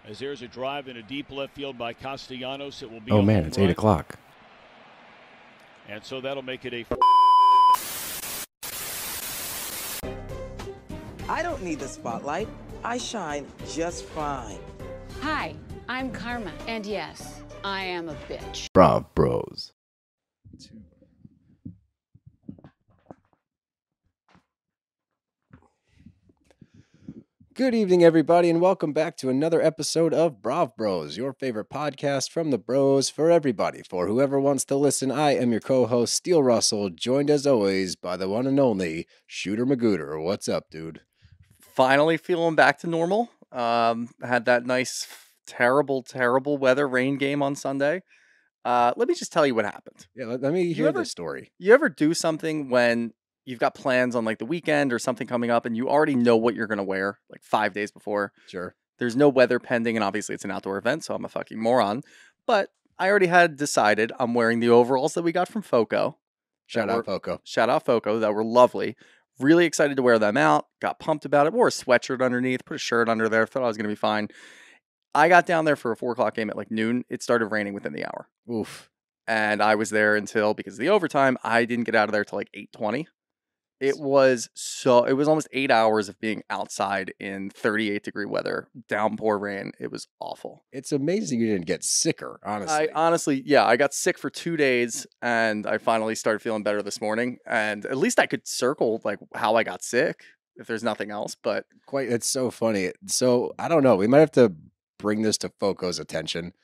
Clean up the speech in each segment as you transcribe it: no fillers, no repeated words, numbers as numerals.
As there's a drive in a deep left field by Castellanos, it will be. Oh man, it's 8 o'clock. And so that'll make it a. I don't need the spotlight. I shine just fine. Hi, I'm Karma, and yes, I am a bitch. BravBros. Good evening, everybody, and welcome back to another episode of BravBros, your favorite podcast from the bros for everybody. For whoever wants to listen, I am your co-host, Steele Russell, joined as always by the one and only Shooter Magooter. What's up, dude? Finally feeling back to normal. Had that nice, terrible weather rain game on Sunday. Let me just tell you what happened. Yeah, let me hear the story. You ever do something when you've got plans on like the weekend or something coming up and you already know what you're going to wear like 5 days before? Sure. There's no weather pending, and obviously it's an outdoor event, so I'm a fucking moron. But I already had decided I'm wearing the overalls that we got from Foco. Shout out Foco. Shout out Foco. That were lovely. Really excited to wear them out. Got pumped about it. Wore a sweatshirt underneath. Put a shirt under there. Thought I was going to be fine. I got down there for a 4 o'clock game at like noon. It started raining within the hour. Oof. And I was there until, because of the overtime, I didn't get out of there till like 8:20. It was almost 8 hours of being outside in 38-degree weather, downpour rain. It was awful. It's amazing you didn't get sicker, honestly. I got sick for 2 days, and I finally started feeling better this morning. And at least I could circle like how I got sick, if there's nothing else. But It's so funny. So I don't know. We might have to bring this to Foco's attention,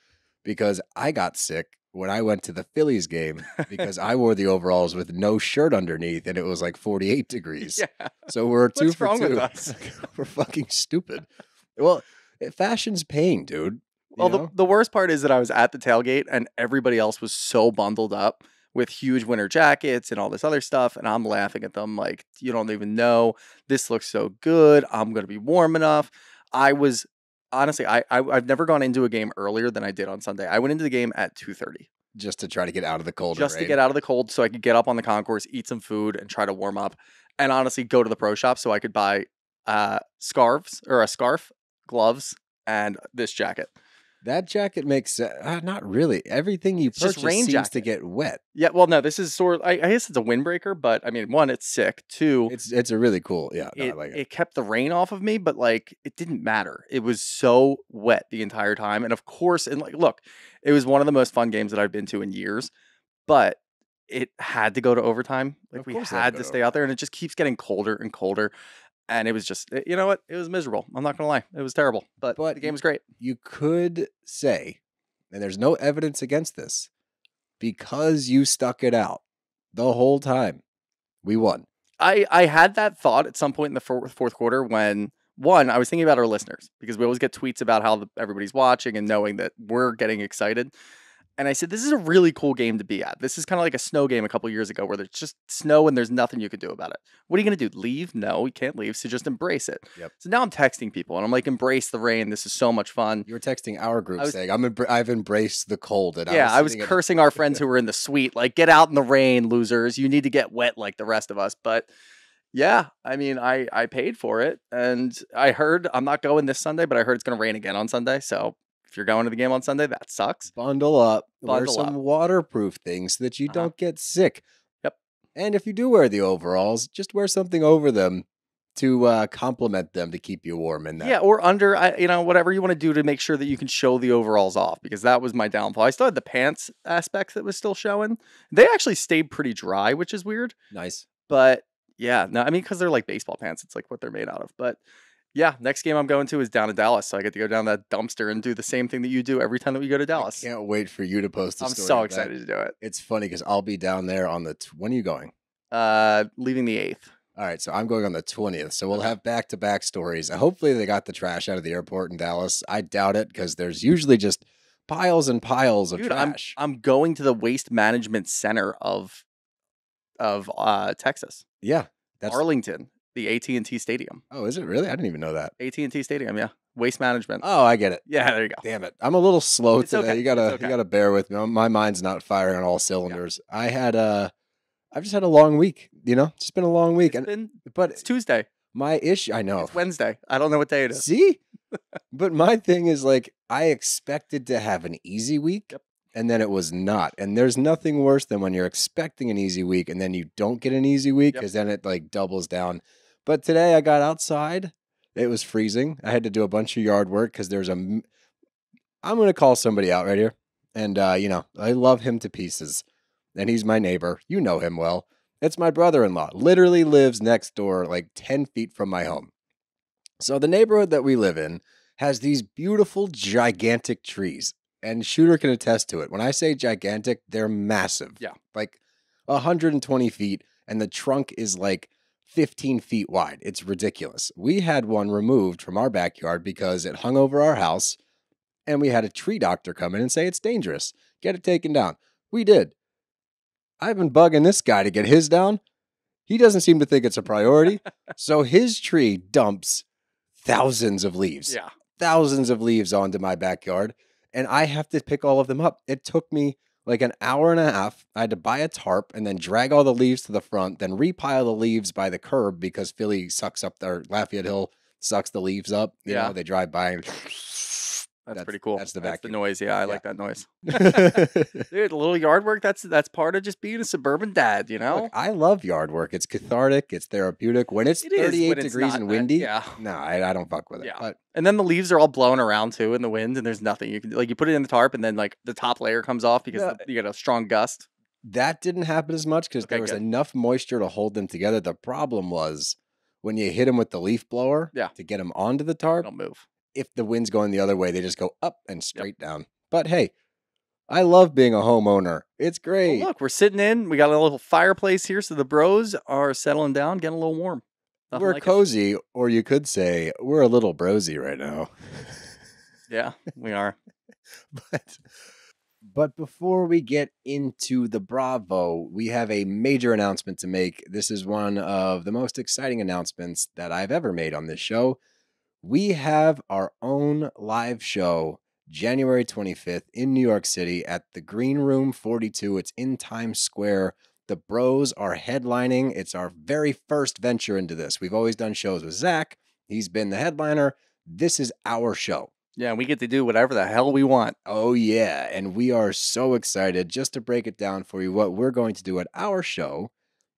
because I got sick when I went to the Phillies game because I wore the overalls with no shirt underneath, and it was like 48 degrees. Yeah. So we're two What's for wrong two. with us? We're fucking stupid. Well, fashion's paying, dude. Well, the worst part is that I was at the tailgate and everybody else was so bundled up with huge winter jackets and all this other stuff. And I'm laughing at them like, you don't even know. This looks so good. I'm going to be warm enough. Honestly, I've never gone into a game earlier than I did on Sunday. I went into the game at 2:30. Just to try to get out of the cold. Just to get out of the cold so I could get up on the concourse, eat some food, and try to warm up. And honestly, go to the pro shop so I could buy a scarf, gloves, and this jacket. That jacket makes not really. Everything you purchase just rain seems jacket. to get wet. Yeah, well, no, this is sort of, I guess it's a windbreaker, but I mean, one, it's sick. Two, It's a really cool. Yeah, no, I like it. It kept the rain off of me, but like it didn't matter. It was so wet the entire time. And of course, and like, look, it was one of the most fun games that I've been to in years, but it had to go to overtime. Like we had to stay out there, and it just keeps getting colder and colder. And it was just, you know what? It was miserable. I'm not going to lie. It was terrible, but the game was great. You could say, and there's no evidence against this, because you stuck it out the whole time, we won. I had that thought at some point in the fourth quarter when, one, I was thinking about our listeners, because we always get tweets about how everybody's watching and knowing that we're getting excited. And I said, this is a really cool game to be at. This is kind of like a snow game a couple years ago where there's just snow and there's nothing you can do about it. What are you going to do? Leave? No, you can't leave. So just embrace it. Yep. So now I'm texting people and I'm like, embrace the rain. This is so much fun. You were texting our group saying, I've embraced the cold. And I was cursing our friends who were in the suite. Like, get out in the rain, losers. You need to get wet like the rest of us. But yeah, I mean, I paid for it. And I heard, I'm not going this Sunday, but I heard it's going to rain again on Sunday. So if you're going to the game on Sunday, that sucks. Bundle up. Wear Bundle some up. waterproof things so that you don't get sick. Yep. And if you do wear the overalls, just wear something over them to complement them to keep you warm in that. Yeah, or under, whatever you want to do to make sure that you can show the overalls off, because that was my downfall. I still had the pants aspect that was still showing. They actually stayed pretty dry, which is weird. Nice. But yeah, no, I mean, because they're like baseball pants. It's like what they're made out of. But yeah, next game I'm going to is down to Dallas. So I get to go down that dumpster and do the same thing that you do every time that we go to Dallas. I can't wait for you to post a story. I'm so of excited to do it. It's funny because I'll be down there on the... when are you going? Leaving the 8th. All right, so I'm going on the 20th. So we'll have back-to-back stories. Hopefully they got the trash out of the airport in Dallas. I doubt it, because there's usually just piles and piles of trash. I'm going to the waste management center of Texas. Yeah. That's Arlington, the AT&T Stadium. Oh, is it really? I didn't even know that. AT&T Stadium, yeah. Waste management. Oh, I get it. Yeah, there you go. Damn it. I'm a little slow It's today. okay. You gotta bear with me. My mind's not firing on all cylinders. Yeah. I've just had a long week, It's just been a long week. It's Tuesday. My issue, I know. It's Wednesday. I don't know what day it is. See? But my thing is like, I expected to have an easy week. Yep. And then it was not. And there's nothing worse than when you're expecting an easy week and then you don't get an easy week because then it like doubles down. But today I got outside. It was freezing. I had to do a bunch of yard work because I'm going to call somebody out right here. And, I love him to pieces. And he's my neighbor. You know him well. It's my brother-in-law. Literally lives next door, like 10 feet from my home. So the neighborhood that we live in has these beautiful, gigantic trees. And Shooter can attest to it. When I say gigantic, they're massive. Yeah. Like 120 feet, and the trunk is like 15 feet wide. It's ridiculous. We had one removed from our backyard because it hung over our house, and we had a tree doctor come in and say it's dangerous. Get it taken down. We did. I've been bugging this guy to get his down. He doesn't seem to think it's a priority. So his tree dumps thousands of leaves. Yeah. Thousands of leaves onto my backyard. And I have to pick all of them up. It took me like an hour and a half. I had to buy a tarp and then drag all the leaves to the front, then repile the leaves by the curb because Philly sucks up their Lafayette Hill sucks the leaves up. You know, they drive by and That's pretty cool. That's the That's vacuum. the noise. Yeah, I like that noise. Dude, a little yard work, that's part of just being a suburban dad, you know? Look, I love yard work. It's cathartic. It's therapeutic. When it's It is, 38 when it's degrees not and that- windy, yeah. no, I don't fuck with it. Yeah. But And then the leaves are all blowing around too in the wind, and there's nothing you can like. You put it in the tarp, and then like the top layer comes off because Yeah. you get a strong gust. that didn't happen as much because Okay, there was good. enough moisture to hold them together. The problem was when you hit them with the leaf blower to get them onto the tarp, Don't move. if the wind's going the other way, they just go up and straight down. But hey, I love being a homeowner. It's great. Well, look, we're sitting in. We got a little fireplace here, so the bros are settling down, getting a little warm. Nothing We're like it. cozy, or you could say we're a little brosy right now. Yeah, we are. But before we get into the Bravo, we have a major announcement to make. This is one of the most exciting announcements that I've ever made on this show. We have our own live show January 25th in New York City at the Green Room 42. It's in Times Square. The Bros are headlining. It's our very first venture into this. We've always done shows with Zach. He's been the headliner. This is our show. Yeah, and we get to do whatever the hell we want. Oh, yeah. And we are so excited. Just to break it down for you, what we're going to do at our show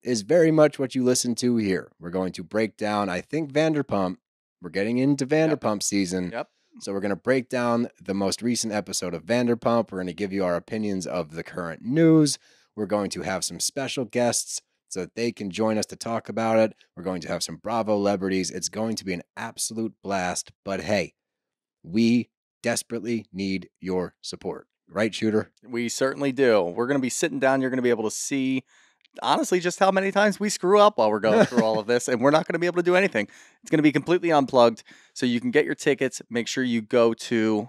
is very much what you listen to here. We're going to break down, I think, Vanderpump. We're getting into Vanderpump season. Yep. So we're going to break down the most recent episode of Vanderpump. We're going to give you our opinions of the current news. We're going to have some special guests so that they can join us to talk about it. We're going to have some Bravo celebrities. It's going to be an absolute blast. But hey, we desperately need your support. Right, Shooter? We certainly do. We're going to be sitting down. You're going to be able to see, honestly, just how many times we screw up while we're going through all of this, and we're not going to be able to do anything. It's going to be completely unplugged. So you can get your tickets. Make sure you go to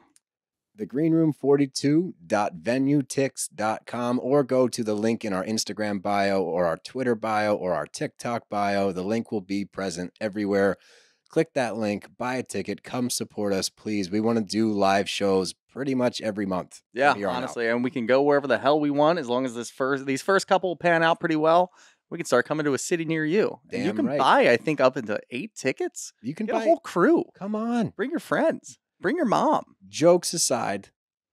thegreenroom42.venuetix.com or go to the link in our Instagram bio or our Twitter bio or our TikTok bio. The link will be present everywhere. Click that link, buy a ticket, come support us, please. We want to do live shows pretty much every month. Yeah, from here on out. honestly, and we can go wherever the hell we want as long as these first couple pan out pretty well. We can start coming to a city near you. And you Damn can right. buy, I think, up into 8 tickets. You can Get buy a whole crew. Come on. Bring your friends. Bring your mom. Jokes aside,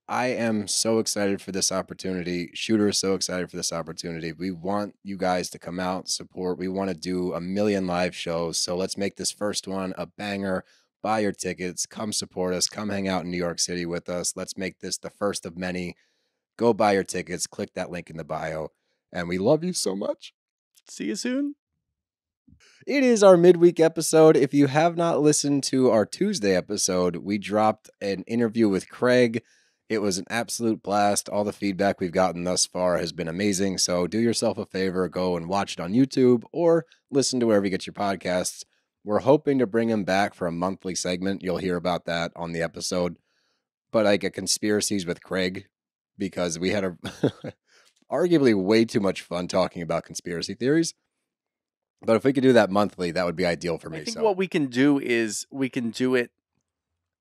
I am so excited for this opportunity. Shooter is so excited for this opportunity. We want you guys to come out, support. We want to do a million live shows. So let's make this first one a banger. Buy your tickets. Come support us. Come hang out in New York City with us. Let's make this the first of many. Go buy your tickets. Click that link in the bio. And we love you so much. See you soon. It is our midweek episode. If you have not listened to our Tuesday episode, we dropped an interview with Craig. It was an absolute blast. All the feedback we've gotten thus far has been amazing. So do yourself a favor, go and watch it on YouTube or listen to wherever you get your podcasts. We're hoping to bring him back for a monthly segment. You'll hear about that on the episode. But like a conspiracies with Craig, because we had arguably way too much fun talking about conspiracy theories. But if we could do that monthly, that would be ideal for me. I think what we can do is we can do it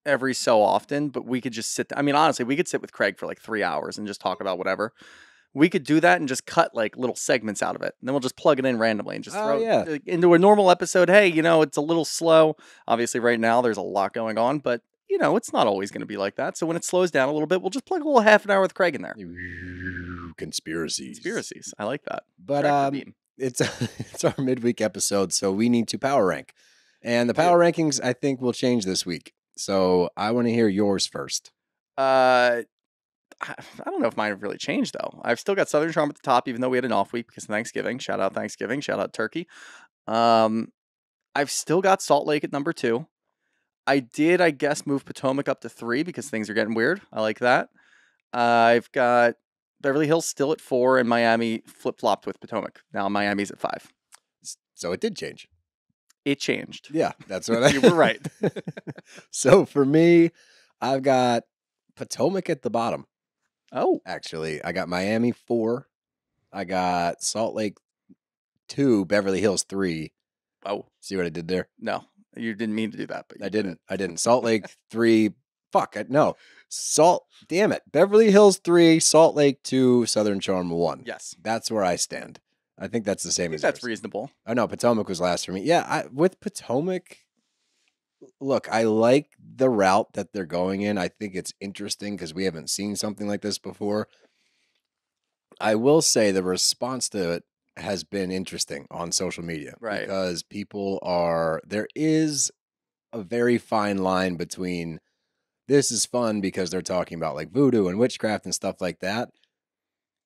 every so often, but we could just sit. I mean, honestly, we could sit with Craig for like 3 hours and just talk about whatever. We could do that and just cut like little segments out of it. And then we'll just plug it in randomly and just throw it into a normal episode. Hey, it's a little slow. Obviously, right now there's a lot going on, but you know, it's not always going to be like that. So when it slows down a little bit, we'll just plug a little half an hour with Craig in there. Conspiracies. I like that. But it's it's our midweek episode, so we need to power rank. And the power rankings, I think, will change this week. So I want to hear yours first. I don't know if mine have really changed, though. I've still got Southern Charm at the top, even though we had an off week because of Thanksgiving. Shout out Thanksgiving. Shout out Turkey. I've still got Salt Lake at number 2. I did, I guess, move Potomac up to 3 because things are getting weird. I like that. I've got Beverly Hills still at 4, and Miami flip-flopped with Potomac. Now Miami's at 5. So it did change. It changed. Yeah, that's what I... You were right. So for me, I've got Potomac at the bottom. Oh. Actually, I got Miami 4. I got Salt Lake 2, Beverly Hills 3. Oh. See what I did there? No, you didn't mean to do that. But I didn't. Salt Lake 3. Fuck, no. Damn it. Beverly Hills 3, Salt Lake 2, Southern Charm 1. Yes. That's where I stand. I think that's the same as that's yours. reasonable. I know Potomac was last for me. Yeah, with Potomac, look, I like the route that they're going in. I think it's interesting because we haven't seen something like this before. I will say the response to it has been interesting on social media. Right. Because there is a very fine line between this is fun because they're talking about like voodoo and witchcraft and stuff like that,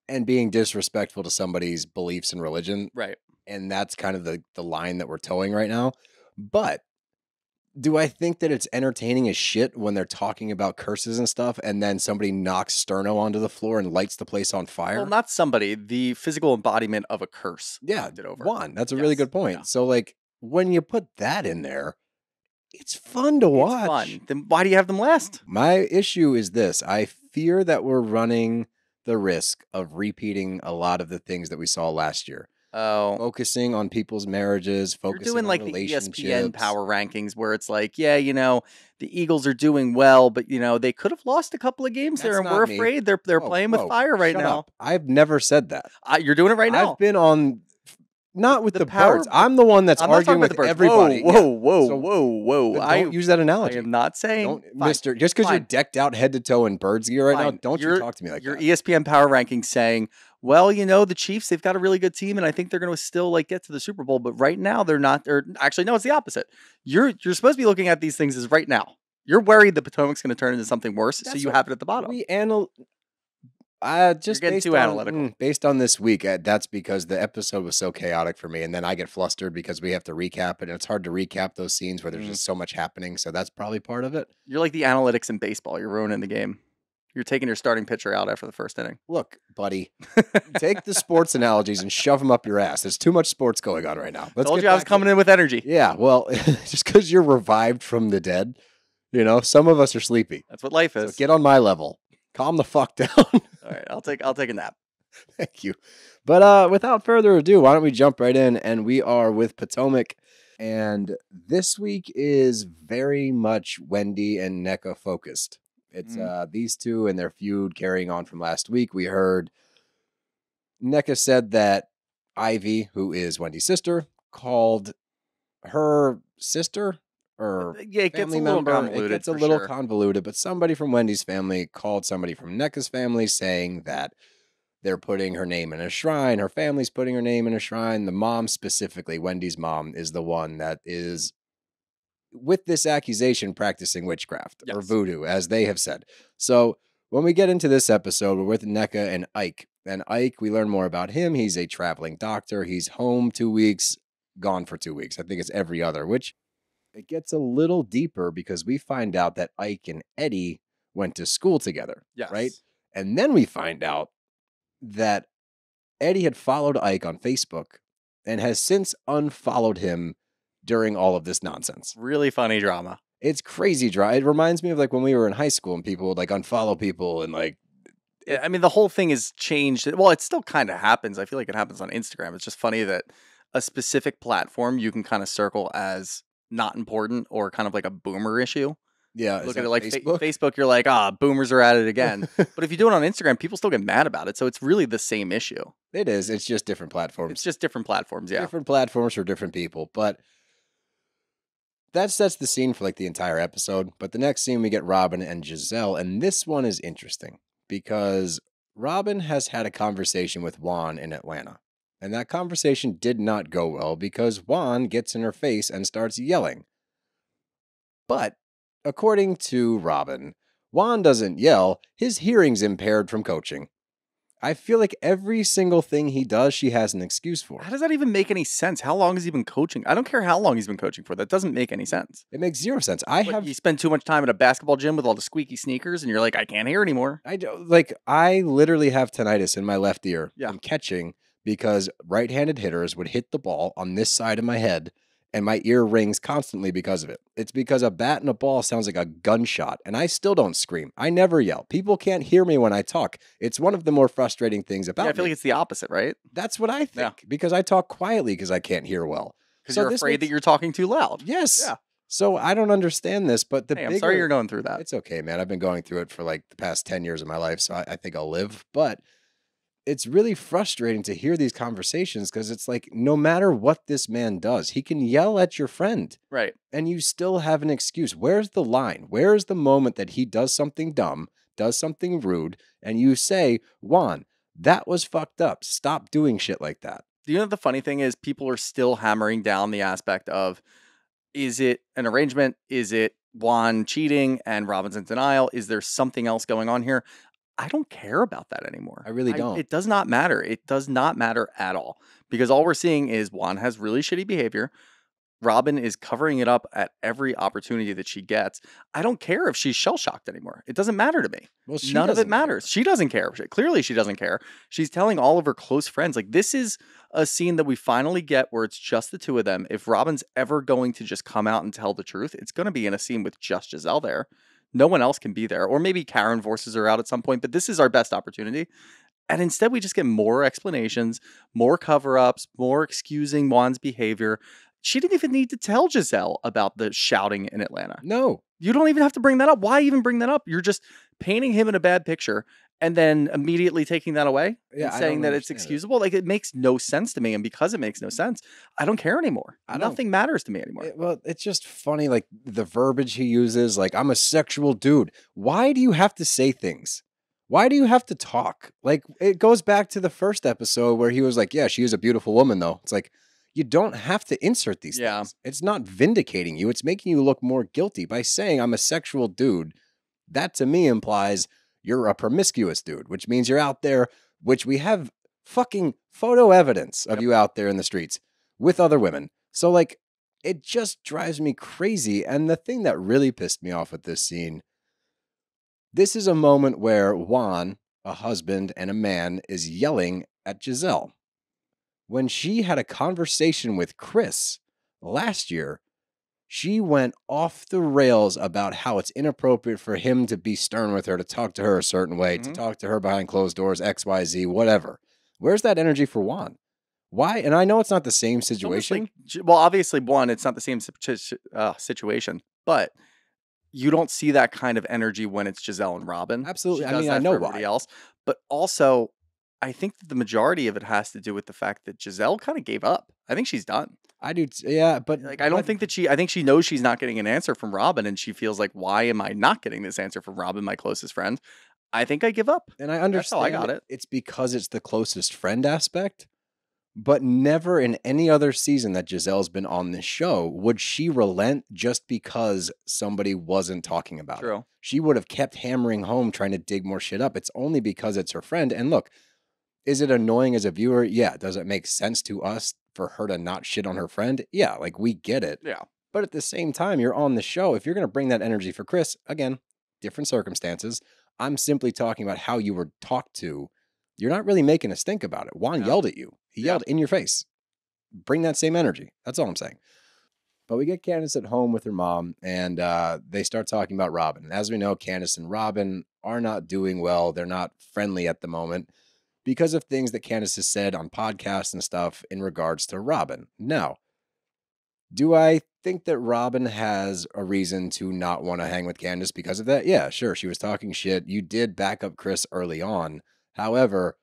and being disrespectful to somebody's beliefs and religion. Right. And that's kind of the line that we're towing right now. But do I think that it's entertaining as shit when they're talking about curses and stuff and then somebody knocks Sterno onto the floor and lights the place on fire? Well, not somebody, the physical embodiment of a curse. Yeah, Did over. Juan. That's a really good point. Yeah. So like when you put that in there, it's fun to watch. It's fun. Then why do you have them last? My issue is this. I fear that we're running the risk of repeating a lot of the things that we saw last year. Oh, Focusing on people's marriages, you're focusing doing on like the relationships. ESPN power rankings where it's like, yeah, you know, the Eagles are doing well, but you know, they could have lost a couple of games there, and That's we're not me. afraid they're playing with fire right Shut now. up. I've never said that. You're doing it right now. I've been on, not with the power- birds. I'm the one that's I'm not arguing talking about with the birds. everybody. Whoa. So I don't use that analogy. I am not saying, Don't, Fine. Mister. Just because you're Fine. decked out head to toe in birds gear right now, Fine. don't you talk to me like your that. ESPN power rankings saying, well, you know, the Chiefs, they've got a really good team, and I think they're going to still like get to the Super Bowl, but right now they're not. Or actually, no, it's the opposite. You're supposed to be looking at these things as right now. You're worried the Potomac's going to turn into something worse, so you have it at the bottom. Just You're getting too analytical. Based on this week, that's because the episode was so chaotic for me, and then I get flustered because we have to recap it, and it's hard to recap those scenes where there's just so much happening. So that's probably part of it. You're like the analytics in baseball. You're ruining the game. You're taking your starting pitcher out after the first inning. Look, buddy, take the sports analogies and shove them up your ass. There's too much sports going on right now. Told you I was coming in with energy. Yeah, well, just because you're revived from the dead, you know, some of us are sleepy. That's what life So is. get on my level. Calm the fuck down. All right, I'll take a nap. Thank you. But without further ado, why don't we jump right in? And we are with Potomac. And this week is very much Wendy and NECA focused. It's these two and their feud carrying on from last week. We heard NECA said that Ivy, who is Wendy's sister, called her sister or Yeah, it gets family a little member. convoluted. It gets a for little sure. convoluted, but somebody from Wendy's family called somebody from NECA's family saying that they're putting her name in a shrine. Her family's putting her name in a shrine. The mom specifically, Wendy's mom, is the one that is, with this accusation, practicing witchcraft or Yes. voodoo, as they have said. So when we get into this episode, we're with NECA and Ike. And Ike, we learn more about him. He's a traveling doctor. He's home 2 weeks, gone for 2 weeks. I think it's every other, which it gets a little deeper because we find out that Ike and Eddie went to school together. Yes. Right? And then we find out that Eddie had followed Ike on Facebook and has since unfollowed him during all of this nonsense. Really funny drama. It's crazy dry. It reminds me of like when we were in high school and people would like unfollow people and like, Yeah, I mean, the whole thing has changed. Well, it still kind of happens. I feel like it happens on Instagram. It's just funny that a specific platform you can kind of circle as not important or kind of like a boomer issue. yeah. Look is at that it like Facebook. Facebook, you're like, boomers are at it again. But if you do it on Instagram, people still get mad about it. So it's really the same issue. It is. It's just different platforms. It's just different platforms. Yeah. Different platforms for different people. But that sets the scene for like the entire episode. But the next scene, we get Robin and Giselle. And this one is interesting because Robin has had a conversation with Juan in Atlanta. And that conversation did not go well because Juan gets in her face and starts yelling. But according to Robin, Juan doesn't yell. His hearing's impaired from coaching. I feel like every single thing he does, she has an excuse for. How does that even make any sense? How long has he been coaching? I don't care how long he's been coaching for. That doesn't make any sense. It makes zero sense. You spend too much time at a basketball gym with all the squeaky sneakers, and you're like, I can't hear anymore. I literally have tinnitus in my left ear. Yeah. I'm catching because right-handed hitters would hit the ball on this side of my head, and my ear rings constantly because of it. It's because a bat and a ball sounds like a gunshot, and I still don't scream. I never yell. People can't hear me when I talk. It's one of the more frustrating things about I feel me. like it's the opposite, right? That's what I think, because I talk quietly because I can't hear well. Because you're afraid that you're talking too loud. Yes. Yeah. So I don't understand this, but I'm sorry you're going through that. It's okay, man. I've been going through it for like the past 10 years of my life, so I think I'll live. But it's really frustrating to hear these conversations because it's like no matter what this man does, he can yell at your friend. Right. And you still have an excuse. Where's the line? Where's the moment that he does something dumb, does something rude, and you say, Juan, that was fucked up. Stop doing shit like that. You know, the funny thing is people are still hammering down the aspect of, is it an arrangement? Is it Juan cheating and Robin's in denial? Is there something else going on here? I don't care about that anymore. I really don't. It does not matter. It does not matter at all. Because all we're seeing is Juan has really shitty behavior. Robin is covering it up at every opportunity that she gets. I don't care if she's shell-shocked anymore. It doesn't matter to me. Well, None of it matters. She doesn't care. Clearly, she doesn't care. She's telling all of her close friends. Like, this is a scene that we finally get where it's just the two of them. If Robin's ever going to just come out and tell the truth, it's going to be in a scene with just Giselle there. No one else can be there. Or maybe Karen forces her out at some point, but this is our best opportunity. And instead, we just get more explanations, more cover-ups, more excusing Juan's behavior. She didn't even need to tell Giselle about the shouting in Atlanta. No. You don't even have to bring that up. Why even bring that up? You're just painting him in a bad picture and then immediately taking that away and saying that it's excusable. Like, it makes no sense to me. And because it makes no sense, I don't care anymore. Nothing matters to me anymore. Well, it's just funny, like the verbiage he uses, like, I'm a sexual dude. Why do you have to say things? Why do you have to talk? Like, it goes back to the first episode where he was like, yeah, she is a beautiful woman, though. It's like, you don't have to insert these things. It's not vindicating you. It's making you look more guilty by saying I'm a sexual dude. That to me implies you're a promiscuous dude, which means you're out there, which we have fucking photo evidence of you out there in the streets with other women. So like, it just drives me crazy. And the thing that really pissed me off with this scene, this is a moment where Juan, a husband and a man, is yelling at Giselle. When she had a conversation with Chris last year, she went off the rails about how it's inappropriate for him to be stern with her, to talk to her a certain way, to talk to her behind closed doors, XYZ, whatever. Where's that energy for Juan? Why? And I know it's not the same situation. Well, obviously, one, it's not the same situation, but you don't see that kind of energy when it's Giselle and Robin. Absolutely. I mean, I know why. Else, but also, I think that the majority of it has to do with the fact that Giselle kind of gave up. I think she's done. I do. Yeah, but like, I don't think that I think she knows she's not getting an answer from Robin, and she feels like, why am I not getting this answer from Robin, my closest friend? I think I give up. And I understand. That's how I got it. It's because it's the closest friend aspect, but never in any other season that Giselle's been on this show would she relent just because somebody wasn't talking about it. She would have kept hammering home, trying to dig more shit up. It's only because it's her friend. And look, is it annoying as a viewer? Yeah. Does it make sense to us for her to not shit on her friend? Yeah, like we get it. Yeah. But at the same time, you're on the show. If you're going to bring that energy for Chris, again, different circumstances. I'm simply talking about how you were talked to. You're not really making us think about it. Juan yelled at you. He yelled in your face. Bring that same energy. That's all I'm saying. But we get Candace at home with her mom, and they start talking about Robin. As we know, Candace and Robin are not doing well. They're not friendly at the moment because of things that Candace has said on podcasts and stuff in regards to Robin. Now, do I think that Robin has a reason to not want to hang with Candace because of that? Yeah, sure. She was talking shit. You did back up Chris early on. However,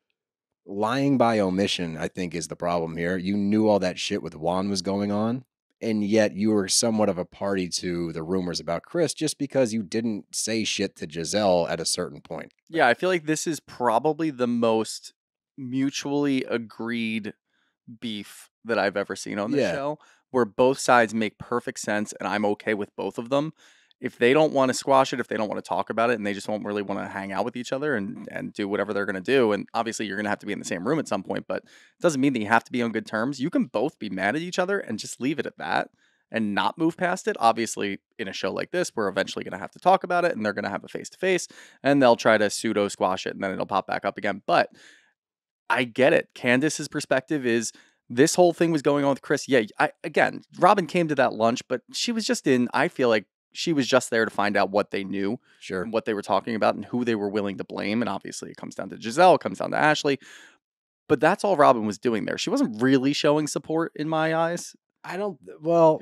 lying by omission, I think, is the problem here. You knew all that shit with Juan was going on, and yet you were somewhat of a party to the rumors about Chris just because you didn't say shit to Giselle at a certain point. Yeah, I feel like this is probably the most mutually agreed beef that I've ever seen on this show, where both sides make perfect sense and I'm okay with both of them. If they don't want to squash it, if they don't want to talk about it, and they just don't really want to hang out with each other and do whatever they're going to do, and obviously you're going to have to be in the same room at some point, but it doesn't mean that you have to be on good terms. You can both be mad at each other and just leave it at that and not move past it. Obviously, in a show like this, we're eventually going to have to talk about it, and they're going to have a face-to-face, and they'll try to pseudo squash it, and then it'll pop back up again. But I get it. Candace's perspective is this whole thing was going on with Chris. Yeah, again, Robin came to that lunch, but she was just I feel like she was just there to find out what they knew, and what they were talking about, and who they were willing to blame. And obviously, it comes down to Giselle, it comes down to Ashley. But that's all Robin was doing there. She wasn't really showing support in my eyes.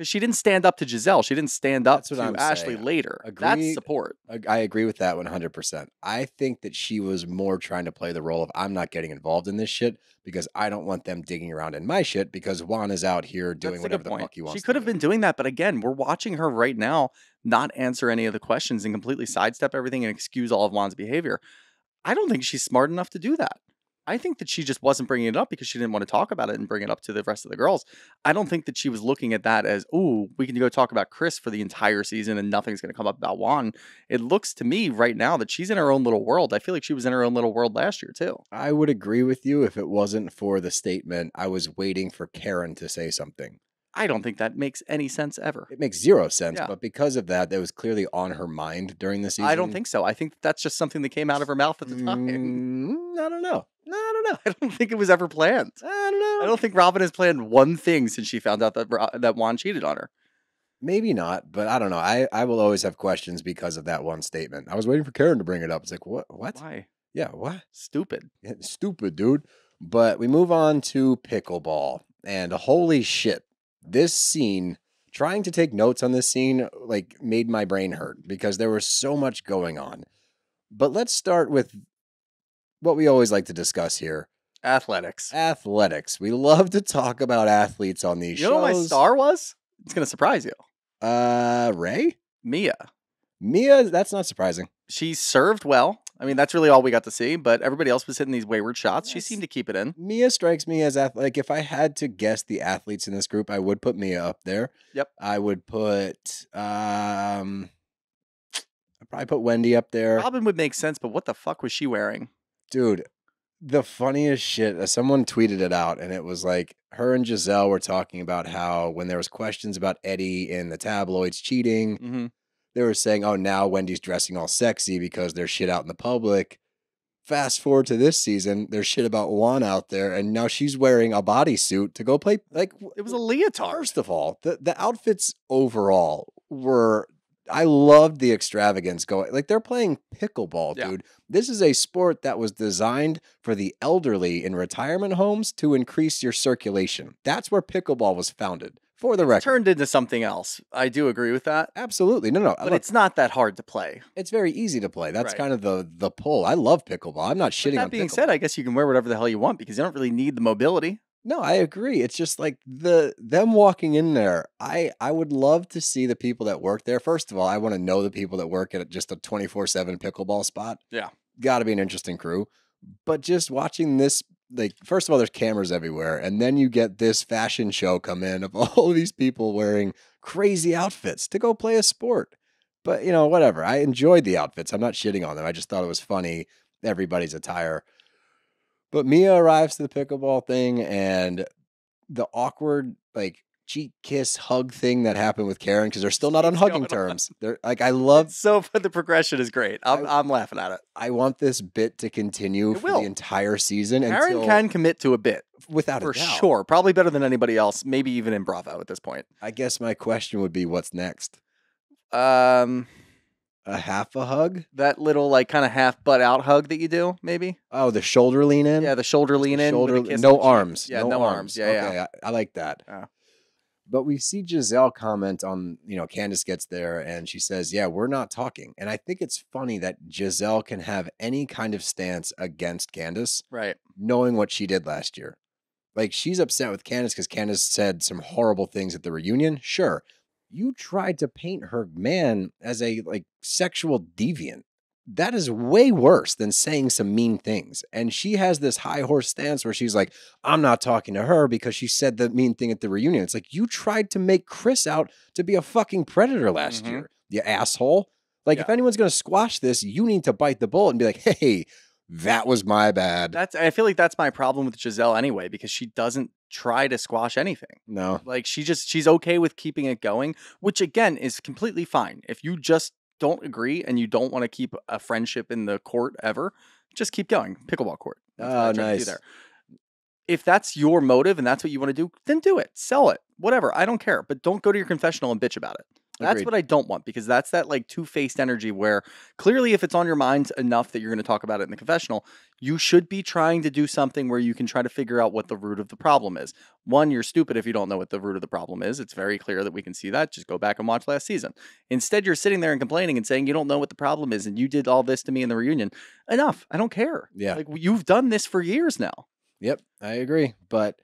She didn't stand up to Giselle. She didn't stand up to Ashley later. That's support. I agree with that 100%. I think that she was more trying to play the role of I'm not getting involved in this shit because I don't want them digging around in my shit because Juan is out here doing whatever the fuck he wants. She could have been doing that, but again, we're watching her right now not answer any of the questions and completely sidestep everything and excuse all of Juan's behavior. I don't think she's smart enough to do that. I think that she just wasn't bringing it up because she didn't want to talk about it and bring it up to the rest of the girls. I don't think that she was looking at that as, ooh, we can go talk about Chris for the entire season and nothing's going to come up about Juan. It looks to me right now that she's in her own little world. I feel like she was in her own little world last year too. I would agree with you if it wasn't for the statement, I was waiting for Karen to say something. I don't think that makes any sense ever. It makes zero sense, but because of that, that was clearly on her mind during the season. I don't think so. I think that's just something that came out of her mouth at the time. I don't know. I don't think it was ever planned. I don't know. I don't think Robin has planned one thing since she found out that Juan cheated on her. Maybe not, but I don't know. I will always have questions because of that one statement. I was waiting for Karen to bring it up. It's like, what? Why? Yeah, what? Stupid. Yeah, stupid, dude. But we move on to pickleball. And holy shit, this scene, trying to take notes on this scene, like, made my brain hurt because there was so much going on. But let's start with what we always like to discuss here. Athletics. We love to talk about athletes on these shows. You know what my star was? It's going to surprise you. Ray? Mia, that's not surprising. She served well. I mean, that's really all we got to see, but everybody else was hitting these wayward shots. She seemed to keep it in. Mia strikes me as, like, if I had to guess the athletes in this group, I would put Mia up there. Yep. I would put, I'd probably put Wendy up there. Robin would make sense, but what the fuck was she wearing? Dude, the funniest shit, someone tweeted it out, and it was like, her and Giselle were talking about how when there was questions about Eddie in the tabloids cheating, they were saying, oh, now Wendy's dressing all sexy because there's shit out in the public. Fast forward to this season, there's shit about Juan out there, and now she's wearing a bodysuit to go play. Like, it was a leotard. First of all, the outfits overall were, I loved the extravagance going. Like, they're playing pickleball, dude. This is a sport that was designed for the elderly in retirement homes to increase your circulation. That's where pickleball was founded. For the record. It turned into something else. I do agree with that. Absolutely. No. But it's not that hard to play. It's very easy to play. That's kind of the pull. I love pickleball. I'm not shitting on pickleball. That being said, I guess you can wear whatever the hell you want because you don't really need the mobility. No, I agree. It's just like them walking in there. I would love to see the people that work there. First of all, I want to know the people that work at just a 24/7 pickleball spot. Yeah. Got to be an interesting crew. But just watching this, like, first of all, there's cameras everywhere. And then you get this fashion show come in of all of these people wearing crazy outfits to go play a sport. But, you know, whatever. I enjoyed the outfits. I'm not shitting on them. I just thought it was funny, everybody's attire. But Mia arrives to the pickleball thing, and the awkward, like, cheek kiss hug thing that happened with Karen, because they're still not on hugging terms. They're like, I love. So the progression is great. I'm laughing at it. I want this bit to continue for the entire season. Karen can commit to a bit without a doubt. For sure. Probably better than anybody else. Maybe even in Bravo at this point. I guess my question would be, what's next? A half a hug? That little, like, kind of half butt out hug that you do, maybe? Oh, the shoulder lean in? Yeah, the shoulder lean in. No arms. Yeah, no arms. Yeah, okay, yeah. I like that. Yeah. But we see Giselle comment on, Candace gets there and she says, yeah, we're not talking. And I think it's funny that Giselle can have any kind of stance against Candace. Right. Knowing what she did last year. Like, she's upset with Candace because Candace said some horrible things at the reunion. Sure. You tried to paint her man as a like sexual deviant. That is way worse than saying some mean things. And she has this high horse stance where she's like, I'm not talking to her because she said the mean thing at the reunion. It's like, you tried to make Chris out to be a fucking predator last year, you asshole. Like, if anyone's going to squash this, you need to bite the bullet and be like, hey, that was my bad. I feel like that's my problem with Giselle anyway, because she doesn't try to squash anything. No. Like, she's okay with keeping it going, which again is completely fine. If you just don't agree and you don't want to keep a friendship in the court ever, just keep going. Pickleball court. That's what I try to do Nice. there. If that's your motive and that's what you want to do, then do it. Sell it. Whatever. I don't care. But don't go to your confessional and bitch about it. That's Agreed. what I don't want, because that's that like two-faced energy where clearly if it's on your mind enough that you're going to talk about it in the confessional, you should be trying to do something where you can try to figure out what the root of the problem is. One, you're stupid if you don't know what the root of the problem is. It's very clear that we can see that. Just go back and watch last season. Instead, you're sitting there and complaining and saying you don't know what the problem is and you did all this to me in the reunion. Enough. I don't care. Yeah. Like, you've done this for years now. Yep, I agree. But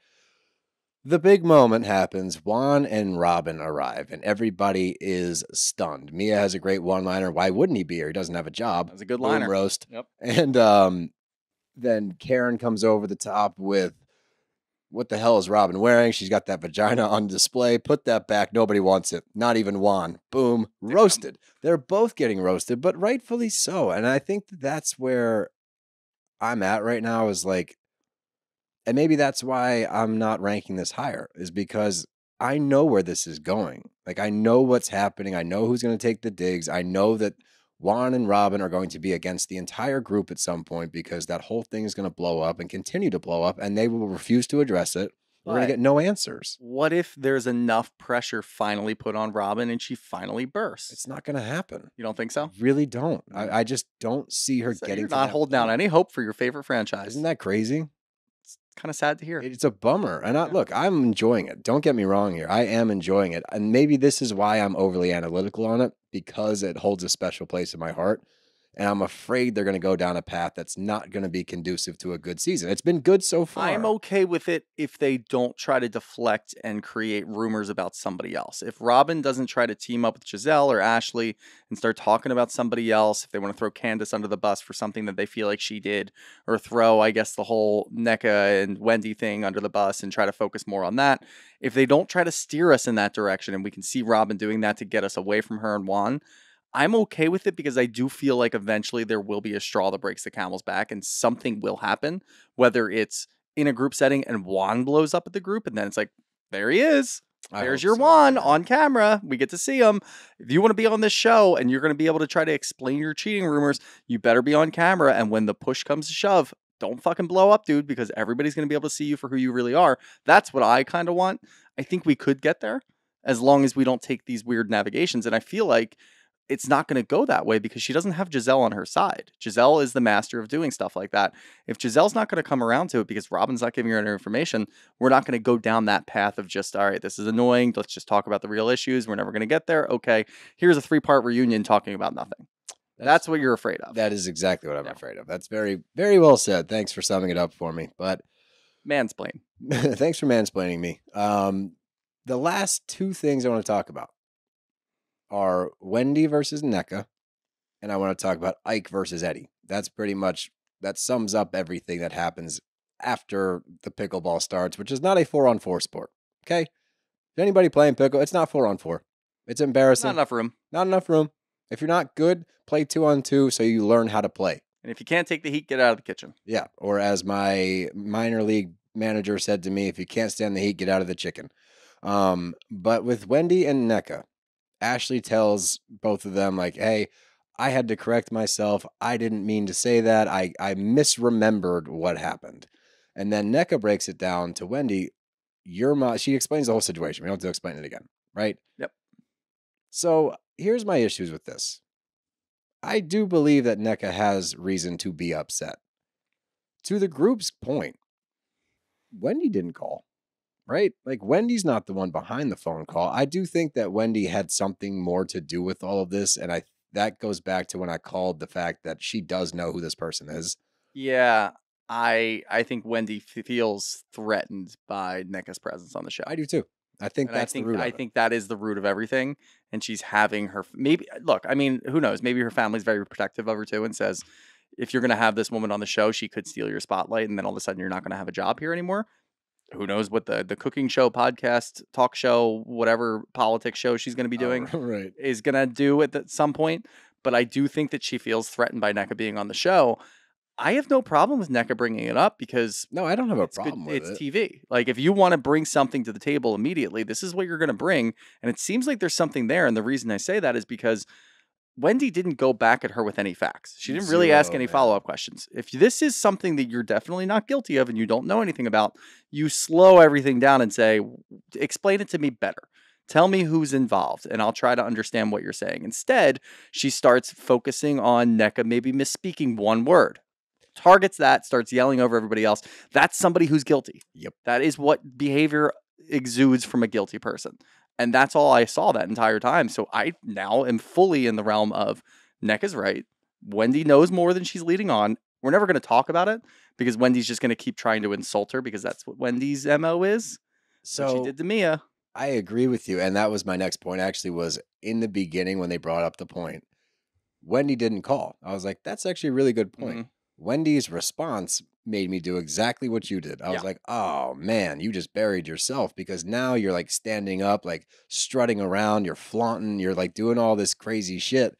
the big moment happens. Juan and Robin arrive, and everybody is stunned. Mia has a great one-liner. Why wouldn't he be here? He doesn't have a job. That's a good Boom, liner. roast. Yep. And then Karen comes over the top with, what the hell is Robin wearing? She's got that vagina on display. Put that back. Nobody wants it. Not even Juan. Boom. Roasted. They're both getting roasted, but rightfully so. And I think that's where I'm at right now is like, and maybe that's why I'm not ranking this higher, is because I know where this is going. Like, I know what's happening. I know who's going to take the digs. I know that Juan and Robin are going to be against the entire group at some point because that whole thing is going to blow up and continue to blow up, and they will refuse to address it. We're going to get no answers. What if there's enough pressure finally put on Robin and she finally bursts? It's not going to happen. You don't think so? Really don't. I just don't see her So getting you're to not that holding out point. any hope for your favorite franchise. Isn't that crazy? It's kind of sad to hear. It's a bummer. And look, I'm enjoying it. Don't get me wrong here. I am enjoying it. And maybe this is why I'm overly analytical on it, because it holds a special place in my heart. And I'm afraid they're going to go down a path that's not going to be conducive to a good season. It's been good so far. I'm okay with it if they don't try to deflect and create rumors about somebody else. If Robin doesn't try to team up with Giselle or Ashley and start talking about somebody else, if they want to throw Candace under the bus for something that they feel like she did, or throw, I guess, the whole NECA and Wendy thing under the bus and try to focus more on that, if they don't try to steer us in that direction and we can see Robin doing that to get us away from her and Juan, I'm okay with it, because I do feel like eventually there will be a straw that breaks the camel's back and something will happen, whether it's in a group setting and Juan blows up at the group and then it's like, there he is. There's your Juan on camera. We get to see him. If you want to be on this show and you're going to be able to try to explain your cheating rumors, you better be on camera. And when the push comes to shove, don't fucking blow up, dude, because everybody's going to be able to see you for who you really are. That's what I kind of want. I think we could get there as long as we don't take these weird navigations. And I feel like it's not going to go that way because she doesn't have Giselle on her side. Giselle is the master of doing stuff like that. If Giselle's not going to come around to it because Robin's not giving her any information, we're not going to go down that path of just, all right, this is annoying. Let's just talk about the real issues. We're never going to get there. Okay, here's a 3-part reunion talking about nothing. That's what you're afraid of. That is exactly what I'm afraid of. That's very, very well said. Thanks for summing it up for me. But mansplain. Thanks for mansplaining me. The last two things I want to talk about are Wendy versus NECA, and I want to talk about Ike versus Eddie. That's pretty much, that sums up everything that happens after the pickleball starts, which is not a 4-on-4 sport. Okay? If anybody playing pickle, it's not 4-on-4. It's embarrassing. Not enough room. Not enough room. If you're not good, play 2-on-2 so you learn how to play. And if you can't take the heat, get out of the kitchen. Yeah. Or as my minor league manager said to me, if you can't stand the heat, get out of the chicken. But with Wendy and NECA, Ashley tells both of them, like, hey, I had to correct myself. I didn't mean to say that. I misremembered what happened. And then NECA breaks it down to Wendy. Your mom, she explains the whole situation. We don't have to explain it again, right? Yep. So here's my issues with this. I do believe that NECA has reason to be upset. To the group's point, Wendy didn't call. Right? Like, Wendy's not the one behind the phone call. I do think that Wendy had something more to do with all of this. And that goes back to when I called the fact that she does know who this person is. Yeah. I think Wendy feels threatened by Nneka's presence on the show. I do too. I think And that's the root of I it. think that is the root of everything. And she's having her maybe look, I mean, who knows? Maybe her family's very protective of her too and says, if you're gonna have this woman on the show, she could steal your spotlight and then all of a sudden you're not gonna have a job here anymore. Who knows what the cooking show, podcast, talk show, whatever politics show she's gonna be doing right. is gonna do at some point. But I do think that she feels threatened by Nneka being on the show. I have no problem with Nneka bringing it up because No, I don't have a it's problem with it's it. TV. Like if you want to bring something to the table immediately, this is what you're going to bring. And it seems like there's something there. And the reason I say that is because Wendy didn't go back at her with any facts. She didn't really ask any follow-up questions. If this is something that you're definitely not guilty of and you don't know anything about, you slow everything down and say, explain it to me better. Tell me who's involved, and I'll try to understand what you're saying. Instead, she starts focusing on Nneka maybe misspeaking one word. Targets that, starts yelling over everybody else. That's somebody who's guilty. Yep. That is what behavior exudes from a guilty person. And that's all I saw that entire time. So I now am fully in the realm of Nneka's right. Wendy knows more than she's leading on. We're never going to talk about it because Wendy's just going to keep trying to insult her because that's what Wendy's MO is. So What she did to Mia. I agree with you. And that was my next point, actually, was in the beginning when they brought up the point. Wendy didn't call. I was like, that's actually a really good point. Mhm. Wendy's response made me do exactly what you did. I was like, oh man, you just buried yourself because now you're like standing up, like strutting around, you're flaunting, you're like doing all this crazy shit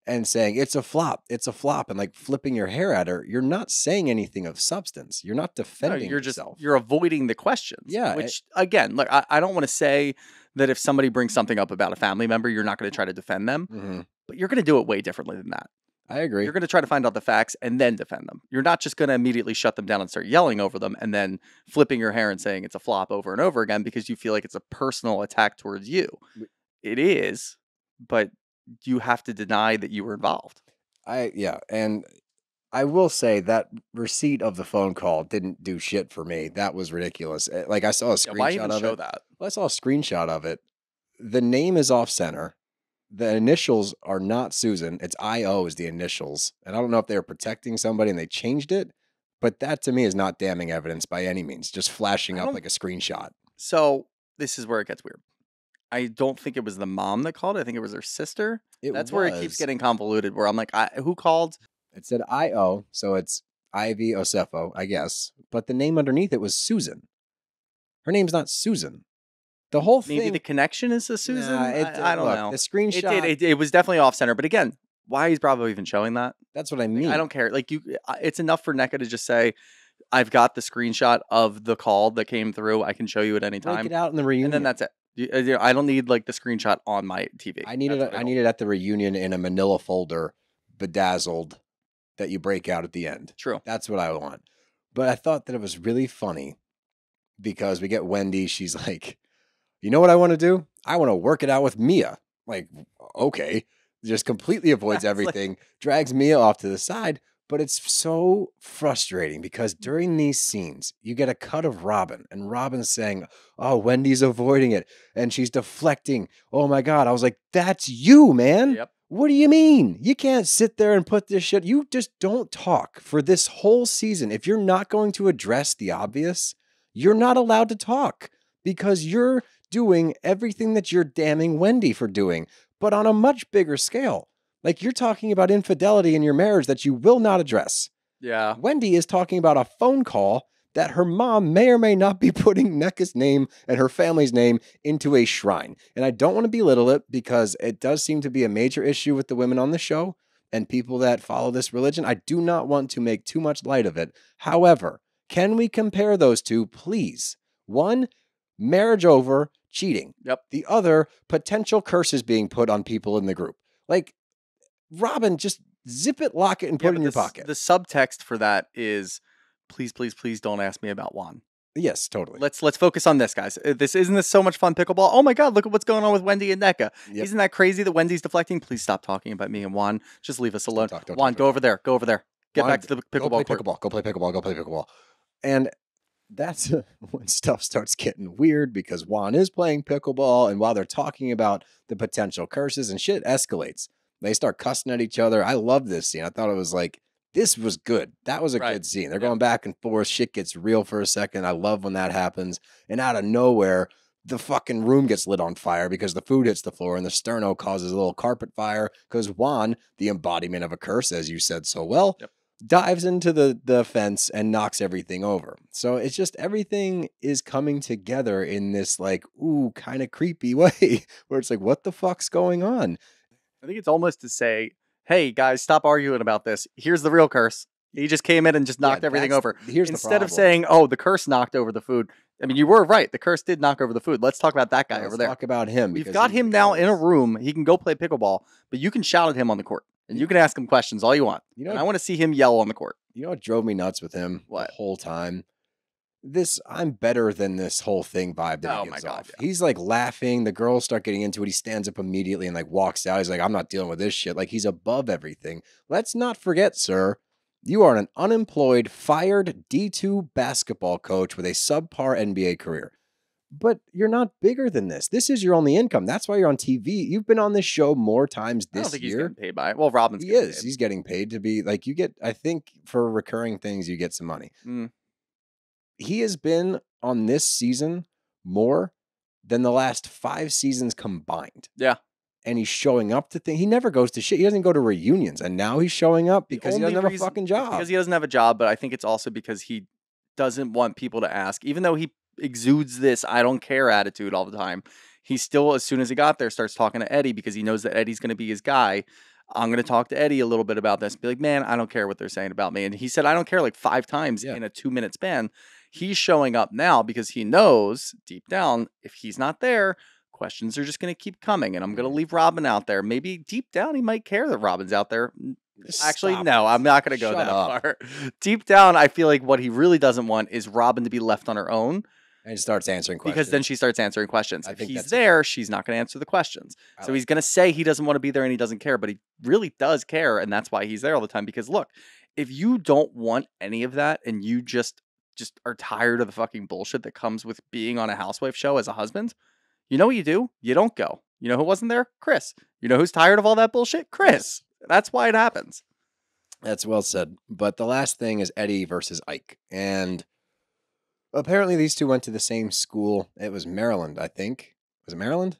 and saying it's a flop, and like flipping your hair at her. You're not saying anything of substance. You're not No, defending you're yourself. you're avoiding the questions. Yeah, Which again, look, I don't want to say that if somebody brings something up about a family member, you're not going to try to defend them, Mhm. but you're going to do it way differently than that. I agree. You're going to try to find out the facts and then defend them. You're not just going to immediately shut them down and start yelling over them and then flipping your hair and saying it's a flop over and over again because you feel like it's a personal attack towards you. It is, but you have to deny that you were involved. And I will say that receipt of the phone call didn't do shit for me. That was ridiculous. Like I saw a screenshot Why even of show it. that? Well, I saw a screenshot of it. The name is off center. The initials are not Susan. It's IO is the initials. And I don't know if they were protecting somebody and they changed it, but that to me is not damning evidence by any means. Just flashing up like a screenshot. So this is where it gets weird. I don't think it was the mom that called. I think it was her sister. That's where it keeps getting convoluted, where I'm like, who called? It said IO, so it's Ivy Osefo, I guess. But the name underneath it was Susan. Her name's not Susan. The whole thing. Maybe the connection is a Susan? Nah, I don't know. The screenshot. It was definitely off center. But again, why is Bravo even showing that? That's what I mean. I don't care. Like it's enough for Nneka to just say, I've got the screenshot of the call that came through. I can show you at any time. Break it out in the reunion. And then that's it. I don't need like the screenshot on my TV. I need it at the reunion in a manila folder, bedazzled, that you break out at the end. True. That's what I want. But I thought that it was really funny because we get Wendy. She's like, you know what I want to do? I want to work it out with Mia. Like, okay. Just completely avoids everything, drags Mia off to the side. But it's so frustrating because during these scenes, you get a cut of Robin, and Robin's saying, oh, Wendy's avoiding it, and she's deflecting. Oh, my God. I was like, that's you, man. Yep. What do you mean? You can't sit there and put this shit. You just don't talk for this whole season. If you're not going to address the obvious, you're not allowed to talk because you're doing everything that you're damning Wendy for doing, but on a much bigger scale. Like you're talking about infidelity in your marriage that you will not address. Yeah. Wendy is talking about a phone call that her mom may or may not be putting Nneka's name and her family's name into a shrine. And I don't want to belittle it because it does seem to be a major issue with the women on the show and people that follow this religion. I do not want to make too much light of it. However, can we compare those two, please? One, marriage over, cheating. Yep. The other, potential curses being put on people in the group. Like, Robin, just zip it, lock it, and put it in your pocket. The subtext for that is, please, please, please don't ask me about Juan. Yes, totally. Let's focus on this, guys. Isn't this so much fun pickleball? Oh my God, look at what's going on with Wendy and Nneka. Yep. Isn't that crazy that Wendy's deflecting? Please stop talking about me and Juan. Just leave us alone. Don't Juan, go over there. Go over there. Get Juan, back to the pickleball court. Go play pickleball. And that's when stuff starts getting weird because Juan is playing pickleball, and while they're talking about the potential curses and shit escalates. They start cussing at each other. I love this scene. I thought it was like This was good. That was a Right. good scene. They're Yeah. going back and forth. Shit gets real for a second. I love when that happens. And out of nowhere, the fucking room gets lit on fire because the food hits the floor and the sterno causes a little carpet fire because Juan, the embodiment of a curse, as you said so well, Yep. dives into the fence and knocks everything over. So it's just everything is coming together in this like, ooh, kind of creepy way where it's like, what the fuck's going on? I think it's almost to say, hey, guys, stop arguing about this. Here's the real curse. He just came in and just knocked everything that's- over. here's the Instead of problem. saying, oh, the curse knocked over the food. I mean, you were right. The curse did knock over the food. Let's talk about that guy Let's over there. talk about him. We've because got he's him the now in a curse. room. He can go play pickleball, but you can shout at him on the court. And you can ask him questions all you want. You know- And I want to see him yell on the court. You know what drove me nuts with him What? the whole time? This I'm better than this whole thing vibe that Oh he my gives God, off. yeah. He's like laughing. The girls start getting into it. He stands up immediately and like walks out. He's like, I'm not dealing with this shit. Like he's above everything. Let's not forget, sir, you are an unemployed, fired D2 basketball coach with a subpar NBA career. But you're not bigger than this. This is your only income. That's why you're on TV. You've been on this show more times I don't this think he's year. getting paid by it. Well, Robin's He getting is. paid. He's getting paid to be like you get. I think for recurring things, you get some money. Mm. He has been on this season more than the last 5 seasons combined. Yeah. And he's showing up to things. He never goes to shit. He doesn't go to reunions. And now he's showing up The because he only doesn't have a reason- fucking it's job. Because he doesn't have a job, but I think it's also because he doesn't want people to ask. Even though he exudes this I don't care attitude all the time, he still, as soon as he got there, starts talking to Eddie because he knows that Eddie's going to be his guy. I'm going to talk to Eddie a little bit about this. Be like, man, I don't care what they're saying about me. And he said, I don't care like 5 times Yeah. in a 2-minute span. He's showing up now because he knows deep down, if he's not there, questions are just going to keep coming. And I'm going to leave Robin out there. Maybe deep down, he might care that Robin's out there. Just Actually, stop no, it. I'm not going to go Shut that up. far. Deep down, I feel like what he really doesn't want is Robin to be left on her own And starts answering questions. because then she starts answering questions. I If think he's that's- there, she's not going to answer the questions. I So like he's going to say he doesn't want to be there and he doesn't care, but he really does care. And that's why he's there all the time. Because look, if you don't want any of that and you just are tired of the fucking bullshit that comes with being on a housewife show as a husband, you know what you do? You don't go. You know who wasn't there? Chris. You know who's tired of all that bullshit? Chris. That's why it happens. That's well said. But the last thing is Eddie versus Ike. And apparently these two went to the same school. It was Maryland, I think. Was it Maryland?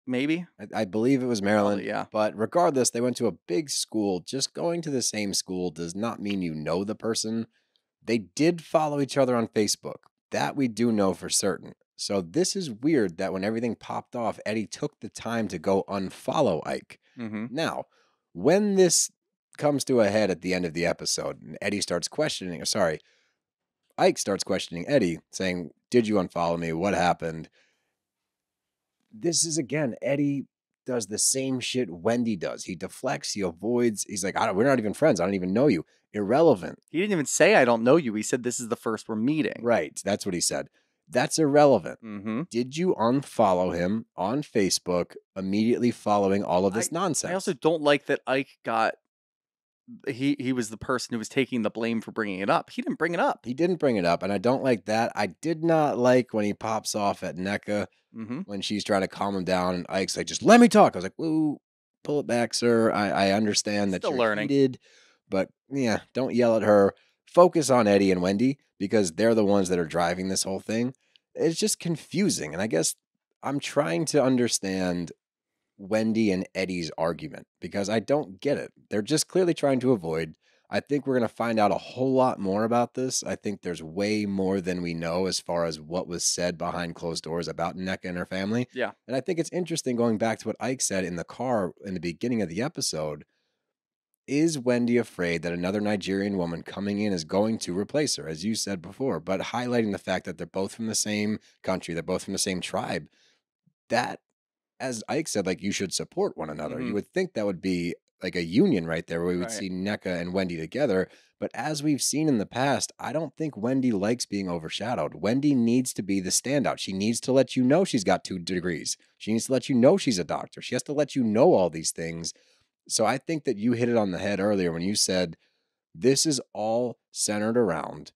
Maybe. I believe it was Maryland. yeah. But regardless, they went to a big school. Just going to the same school does not mean you know the person. They did follow each other on Facebook. That we do know for certain. So this is weird that when everything popped off, Eddie took the time to go unfollow Ike. Mm-hmm. Now, when this comes to a head at the end of the episode, and Eddie starts questioning, Ike starts questioning Eddie, saying, did you unfollow me? What happened? This is, again, Eddie does the same shit Wendy does. He deflects, he avoids. He's like, we're not even friends. I don't even know you. Irrelevant. He didn't even say, I don't know you. He said, this is the first we're meeting. Right. That's what he said. That's irrelevant. Mm-hmm. Did you unfollow him on Facebook immediately following all of this nonsense? I also don't like that Ike got, he was the person who was taking the blame for bringing it up. He didn't bring it up. He didn't bring it up, and I don't like that. I did not like when he pops off at NECA Mm-hmm. when she's trying to calm him down, and Ike's like, just let me talk. I was like, whoa, pull it back, sir. I understand that Still you're learning. heated, but yeah, don't yell at her. Focus on Eddie and Wendy because they're the ones that are driving this whole thing. It's just confusing, and I guess I'm trying to understand Wendy and Eddie's argument because I don't get it. They're just clearly trying to avoid. I think we're going to find out a whole lot more about this. I think there's way more than we know as far as what was said behind closed doors about NECA and her family. Yeah. And I think it's interesting going back to what Ike said in the car in the beginning of the episode. Is Wendy afraid that another Nigerian woman coming in is going to replace her, as you said before, but highlighting the fact that they're both from the same country, they're both from the same tribe, that, as Ike said, like, you should support one another. Mhm. You would think that would be like a union right there where we would Right. see NECA and Wendy together. But as we've seen in the past, I don't think Wendy likes being overshadowed. Wendy needs to be the standout. She needs to let you know she's got 2 degrees. She needs to let you know she's a doctor. She has to let you know all these things. So I think that you hit it on the head earlier when you said this is all centered around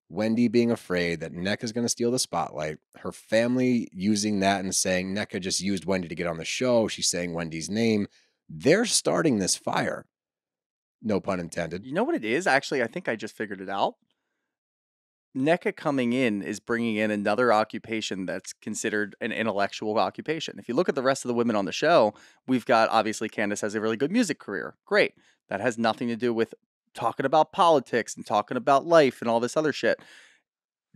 Wendy being afraid that NECA's going to steal the spotlight, her family using that and saying NECA just used Wendy to get on the show. She's saying Wendy's name. They're starting this fire. No pun intended. You know what it is? Actually, I think I just figured it out. NECA coming in is bringing in another occupation that's considered an intellectual occupation. If you look at the rest of the women on the show, we've got, obviously, Candace has a really good music career. Great. That has nothing to do with talking about politics and talking about life and all this other shit.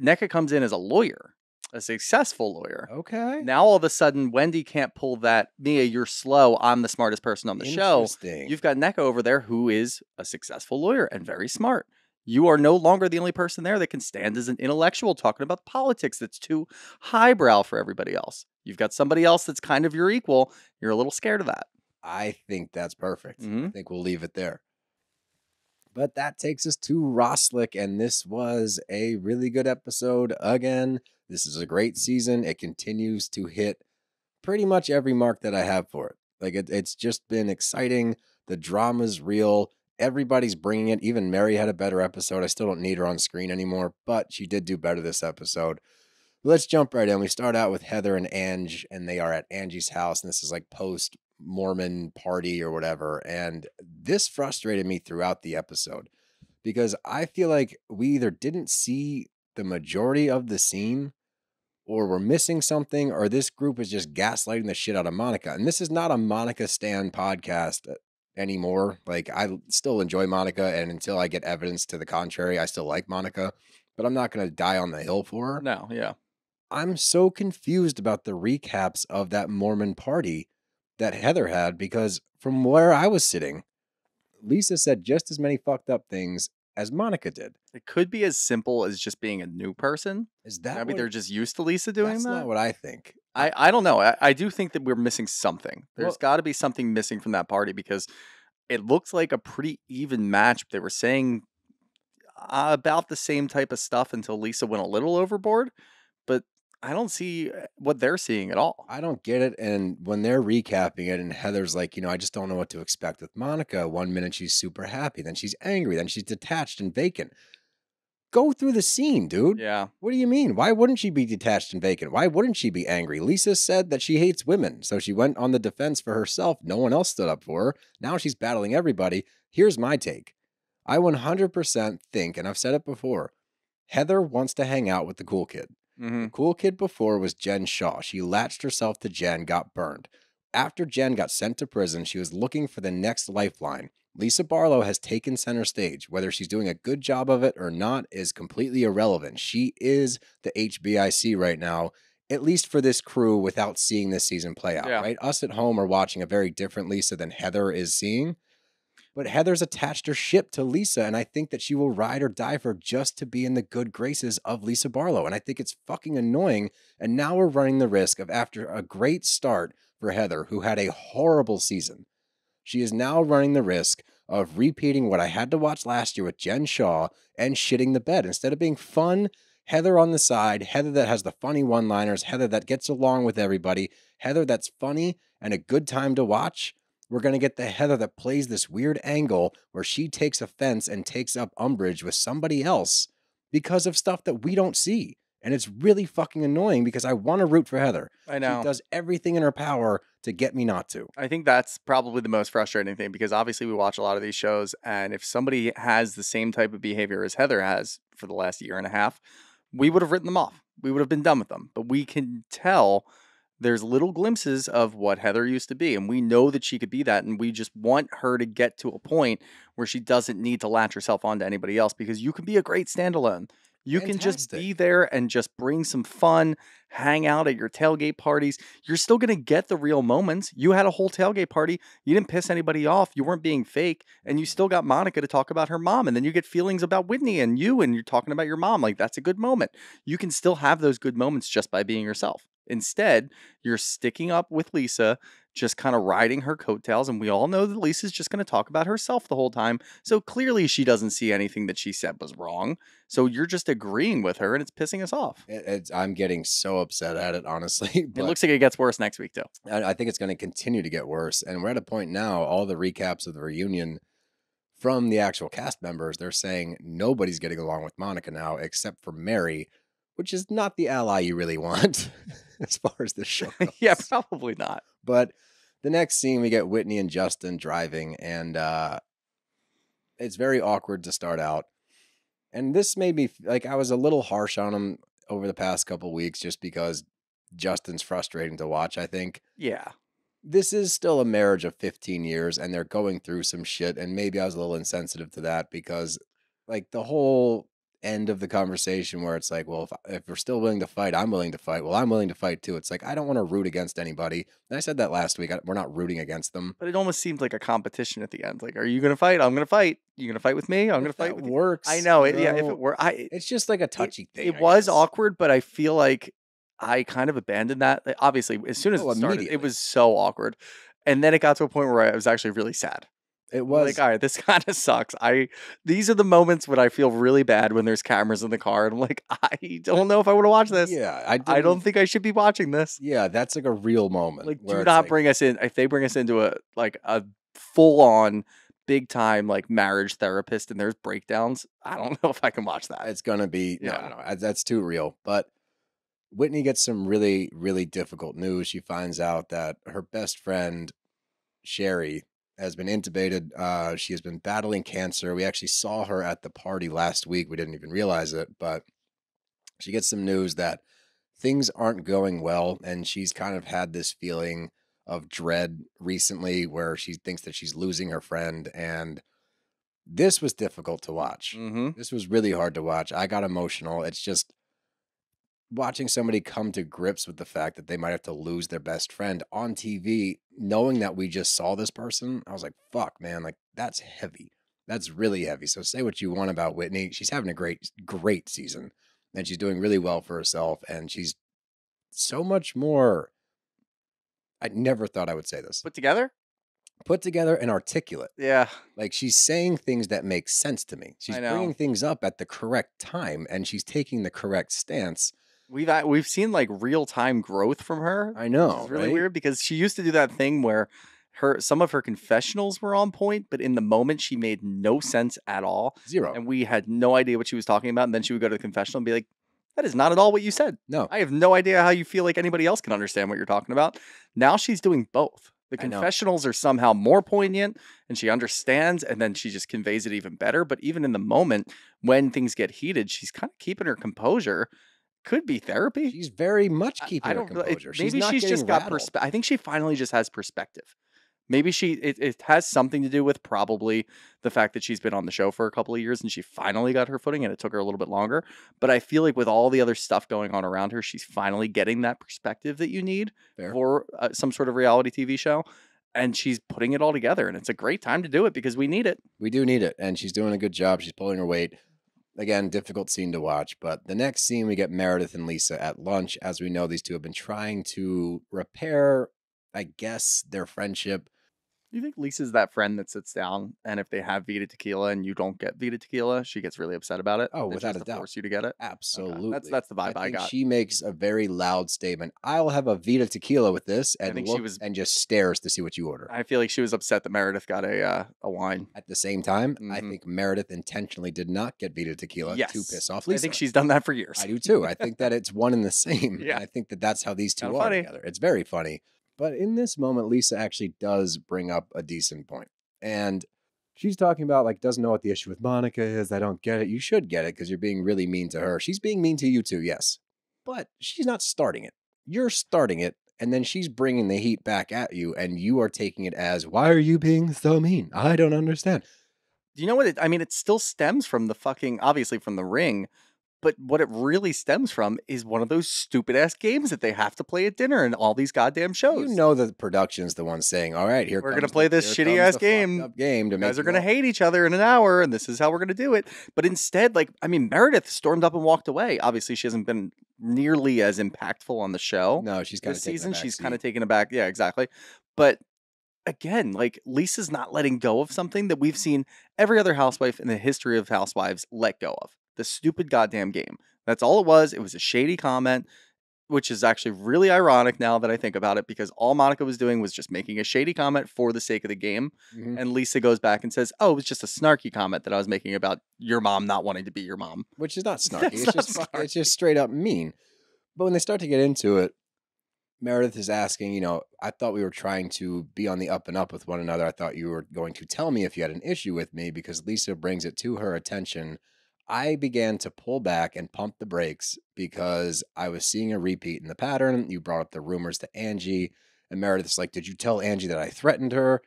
NECA comes in as a lawyer, a successful lawyer. Okay. Now, all of a sudden, Wendy can't pull that, Mia, you're slow, I'm the smartest person on the show. Interesting. You've got NECA over there who is a successful lawyer and very smart. You are no longer the only person there that can stand as an intellectual talking about politics that's too highbrow for everybody else. You've got somebody else that's kind of your equal. You're a little scared of that. I think that's perfect. Mhm. I think we'll leave it there. But that takes us to RHOSLC, and this was a really good episode again. This is a great season. It continues to hit pretty much every mark that I have for it. Like, it's just been exciting. The drama's real. Everybody's bringing it. Even Mary had a better episode. I still don't need her on screen anymore, but she did do better this episode. Let's jump right in. We start out with Heather and Ange, and they are at Angie's house, and this is like post-Mormon party or whatever. And this frustrated me throughout the episode because I feel like we either didn't see the majority of the scene or we're missing something, or this group is just gaslighting the shit out of Monica. And this is not a Monica Stan podcast anymore. Like, I still enjoy Monica, and until I get evidence to the contrary, I still like Monica, but I'm not going to die on the hill for her. No, yeah. I'm so confused about the recaps of that Mormon party that Heather had, because from where I was sitting, Lisa said just as many fucked up things as Monica did. It could be as simple as just being a new person. Is that Maybe what they're just used to Lisa doing that's that. not what I think. I don't know. I do think that we're missing something. There's Well- got to be something missing from that party because it looks like a pretty even match. They were saying about the same type of stuff until Lisa went a little overboard, but I don't see what they're seeing at all. I don't get it. And when they're recapping it, and Heather's like, I just don't know what to expect with Monica. 1 minute she's super happy, then she's angry, then she's detached and vacant. Go through the scene, dude. Yeah. What do you mean? Why wouldn't she be detached and vacant? Why wouldn't she be angry? Lisa said that she hates women, so she went on the defense for herself. No one else stood up for her. Now she's battling everybody. Here's my take. I 100% think, and I've said it before, Heather wants to hang out with the cool kid. Mm-hmm. The cool kid before was Jen Shaw. She latched herself to Jen, got burned. After Jen got sent to prison, she was looking for the next lifeline. Lisa Barlow has taken center stage. Whether she's doing a good job of it or not is completely irrelevant. She is the HBIC right now, at least for this crew, without seeing this season play out, Yeah. right? Us at home are watching a very different Lisa than Heather is seeing. But Heather's attached her ship to Lisa, and I think that she will ride or die for her just to be in the good graces of Lisa Barlow. And I think it's fucking annoying. And now we're running the risk of, after a great start for Heather, who had a horrible season, she is now running the risk of repeating what I had to watch last year with Jen Shaw and shitting the bed. Instead of being fun, Heather on the side, Heather that has the funny one-liners, Heather that gets along with everybody, Heather that's funny and a good time to watch, we're going to get the Heather that plays this weird angle where she takes offense and takes up umbrage with somebody else because of stuff that we don't see. And it's really fucking annoying because I want to root for Heather. I know. She does everything in her power to get me not to. I think that's probably the most frustrating thing because obviously we watch a lot of these shows, and if somebody has the same type of behavior as Heather has for the last year and a half, we would have written them off. We would have been done with them. But we can tell there's little glimpses of what Heather used to be, and we know that she could be that, and we just want her to get to a point where she doesn't need to latch herself onto anybody else because you can be a great standalone. You can just be there and just bring some fun, hang out at your tailgate parties. You're still going to get the real moments. You had a whole tailgate party. You didn't piss anybody off. You weren't being fake. And you still got Monica to talk about her mom. And then you get feelings about Whitney and you, and you're talking about your mom. Like, that's a good moment. You can still have those good moments just by being yourself. Instead, you're sticking up with Lisa, just kind of riding her coattails. And we all know that Lisa's just going to talk about herself the whole time. So clearly she doesn't see anything that she said was wrong. So you're just agreeing with her and it's pissing us off. I'm getting so upset at it, honestly. It looks like it gets worse next week, too. I think it's going to continue to get worse. And we're at a point now, all the recaps of the reunion from the actual cast members, they're saying nobody's getting along with Monica now except for Mary, which is not the ally you really want as far as the show goes. Yeah, probably not. But the next scene, we get Whitney and Justin driving, and it's very awkward to start out. And this made me like I was a little harsh on him over the past couple weeks just because Justin's frustrating to watch, I think. Yeah. This is still a marriage of 15 years and they're going through some shit. And maybe I was a little insensitive to that because, like, the whole end of the conversation where it's like, well, if we're still willing to fight, I'm willing to fight. Well, I'm willing to fight too. It's like, I don't want to root against anybody. And I said that last week. We're not rooting against them. But it almost seemed like a competition at the end. Like, are you going to fight? I'm going to fight. You going to fight with me? I'm going to fight with you. Works. I know. Yeah, if it were, it's just like a touchy thing. It was awkward, but I feel like I kind of abandoned that. Like, obviously, as soon as it started, it was so awkward. And then it got to a point where I was actually really sad. It was like, all right, this kind of sucks. These are the moments when I feel really bad when there's cameras in the car, and I'm like, I don't know if I want to watch this. Yeah, I don't think I should be watching this. Yeah, that's like a real moment. Like, do not bring us in. If they bring us into a full on big time like marriage therapist and there's breakdowns, I don't know if I can watch that. It's gonna be no, that's too real. But Whitney gets some really, really difficult news. She finds out that her best friend Sherry has been intubated. She has been battling cancer. We actually saw her at the party last week. We didn't even realize it, but she gets some news that things aren't going well, and she's kind of had this feeling of dread recently where she thinks that she's losing her friend, and this was difficult to watch. This was really hard to watch. I got emotional. It's just watching somebody come to grips with the fact that they might have to lose their best friend on TV, knowing that we just saw this person. I was like, fuck, man, like that's heavy. That's really heavy. So say what you want about Whitney. She's having a great season, and she's doing really well for herself. And she's so much more. I never thought I would say this. Put together and articulate. Yeah. Like, she's saying things that make sense to me. She's bringing things up at the correct time, and she's taking the correct stance. We've seen like real time growth from her. I know. It's really weird because she used to do that thing where some of her confessionals were on point, but in the moment she made no sense at all. Zero. And we had no idea what she was talking about. And then she would go to the confessional and be like, that is not at all what you said. No. I have no idea how you feel like anybody else can understand what you're talking about. Now she's doing both. The confessionals are somehow more poignant and she understands, and then she just conveys it even better. But even in the moment when things get heated, she's kind of keeping her composure. Could be therapy. She's very much keeping her composure. Maybe she's just got perspective. I think she finally just has perspective. Maybe it has something to do with probably the fact that she's been on the show for a couple of years and she finally got her footing, and it took her a little bit longer. But I feel like with all the other stuff going on around her, she's finally getting that perspective that you need for some sort of reality TV show. And she's putting it all together, and it's a great time to do it because we need it. We do need it, and she's doing a good job. She's pulling her weight. Again, difficult scene to watch, but the next scene we get Meredith and Lisa at lunch. As we know, these two have been trying to repair, I guess, their friendship. Do you think Lisa's that friend that sits down and if they have Vita tequila and you don't get Vita tequila, she gets really upset about it? Oh, without a doubt. Force you to get it? Absolutely. Okay. That's the vibe I got. She makes a very loud statement. I'll have a Vita tequila with this, and and just stares to see what you order. I feel like she was upset that Meredith got a wine. At the same time, I think Meredith intentionally did not get Vita tequila to piss off Lisa. I think she's done that for years. I do too. I think that it's one and the same. Yeah. I think that that's how these two are together. It's very funny. But in this moment, Lisa actually does bring up a decent point. And she's talking about, like, doesn't know what the issue with Monica is. I don't get it. You should get it because you're being really mean to her. She's being mean to you too, yes. But she's not starting it. You're starting it, and then she's bringing the heat back at you, and you are taking it as, why are you being so mean? I don't understand. Do you know what it still stems from obviously from the ring. But what it really stems from is one of those stupid ass games that they have to play at dinner and all these goddamn shows. You know that the production's the one saying, all right, we're going to play this shitty ass game. You guys are going to hate each other in an hour, and this is how we're going to do it. But instead, Meredith stormed up and walked away. Obviously, she hasn't been nearly as impactful on the show. No, she's kind of taken season. She's kind of taken it back. Yeah, exactly. But again, Lisa's not letting go of something that we've seen every other housewife in the history of housewives let go of. The stupid goddamn game. That's all it was. It was a shady comment, which is actually really ironic now that I think about it, because all Monica was doing was just making a shady comment for the sake of the game. Mm-hmm. And Lisa goes back and says, oh, it was just a snarky comment that I was making about your mom not wanting to be your mom. Which is not snarky. It's just straight up mean. But when they start to get into it, Meredith is asking, I thought we were trying to be on the up and up with one another. I thought you were going to tell me if you had an issue with me because Lisa brings it to her attention. I began to pull back and pump the brakes because I was seeing a repeat in the pattern. You brought up the rumors to Angie, and Meredith's like, did you tell Angie that I threatened her?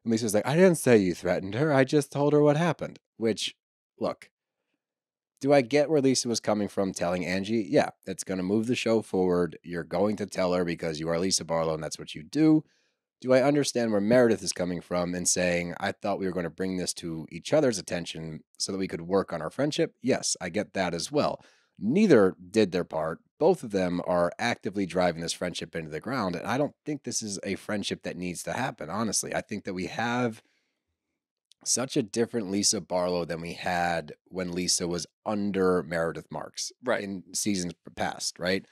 And Lisa's like, I didn't say you threatened her. I just told her what happened. Which, look, do I get where Lisa was coming from telling Angie? Yeah, it's going to move the show forward. You're going to tell her because you are Lisa Barlow and that's what you do. Do I understand where Meredith is coming from and saying, I thought we were going to bring this to each other's attention so that we could work on our friendship? Yes, I get that as well. Neither did their part. Both of them are actively driving this friendship into the ground. And I don't think this is a friendship that needs to happen, honestly. I think that we have such a different Lisa Barlow than we had when Lisa was under Meredith Marks in seasons past, right?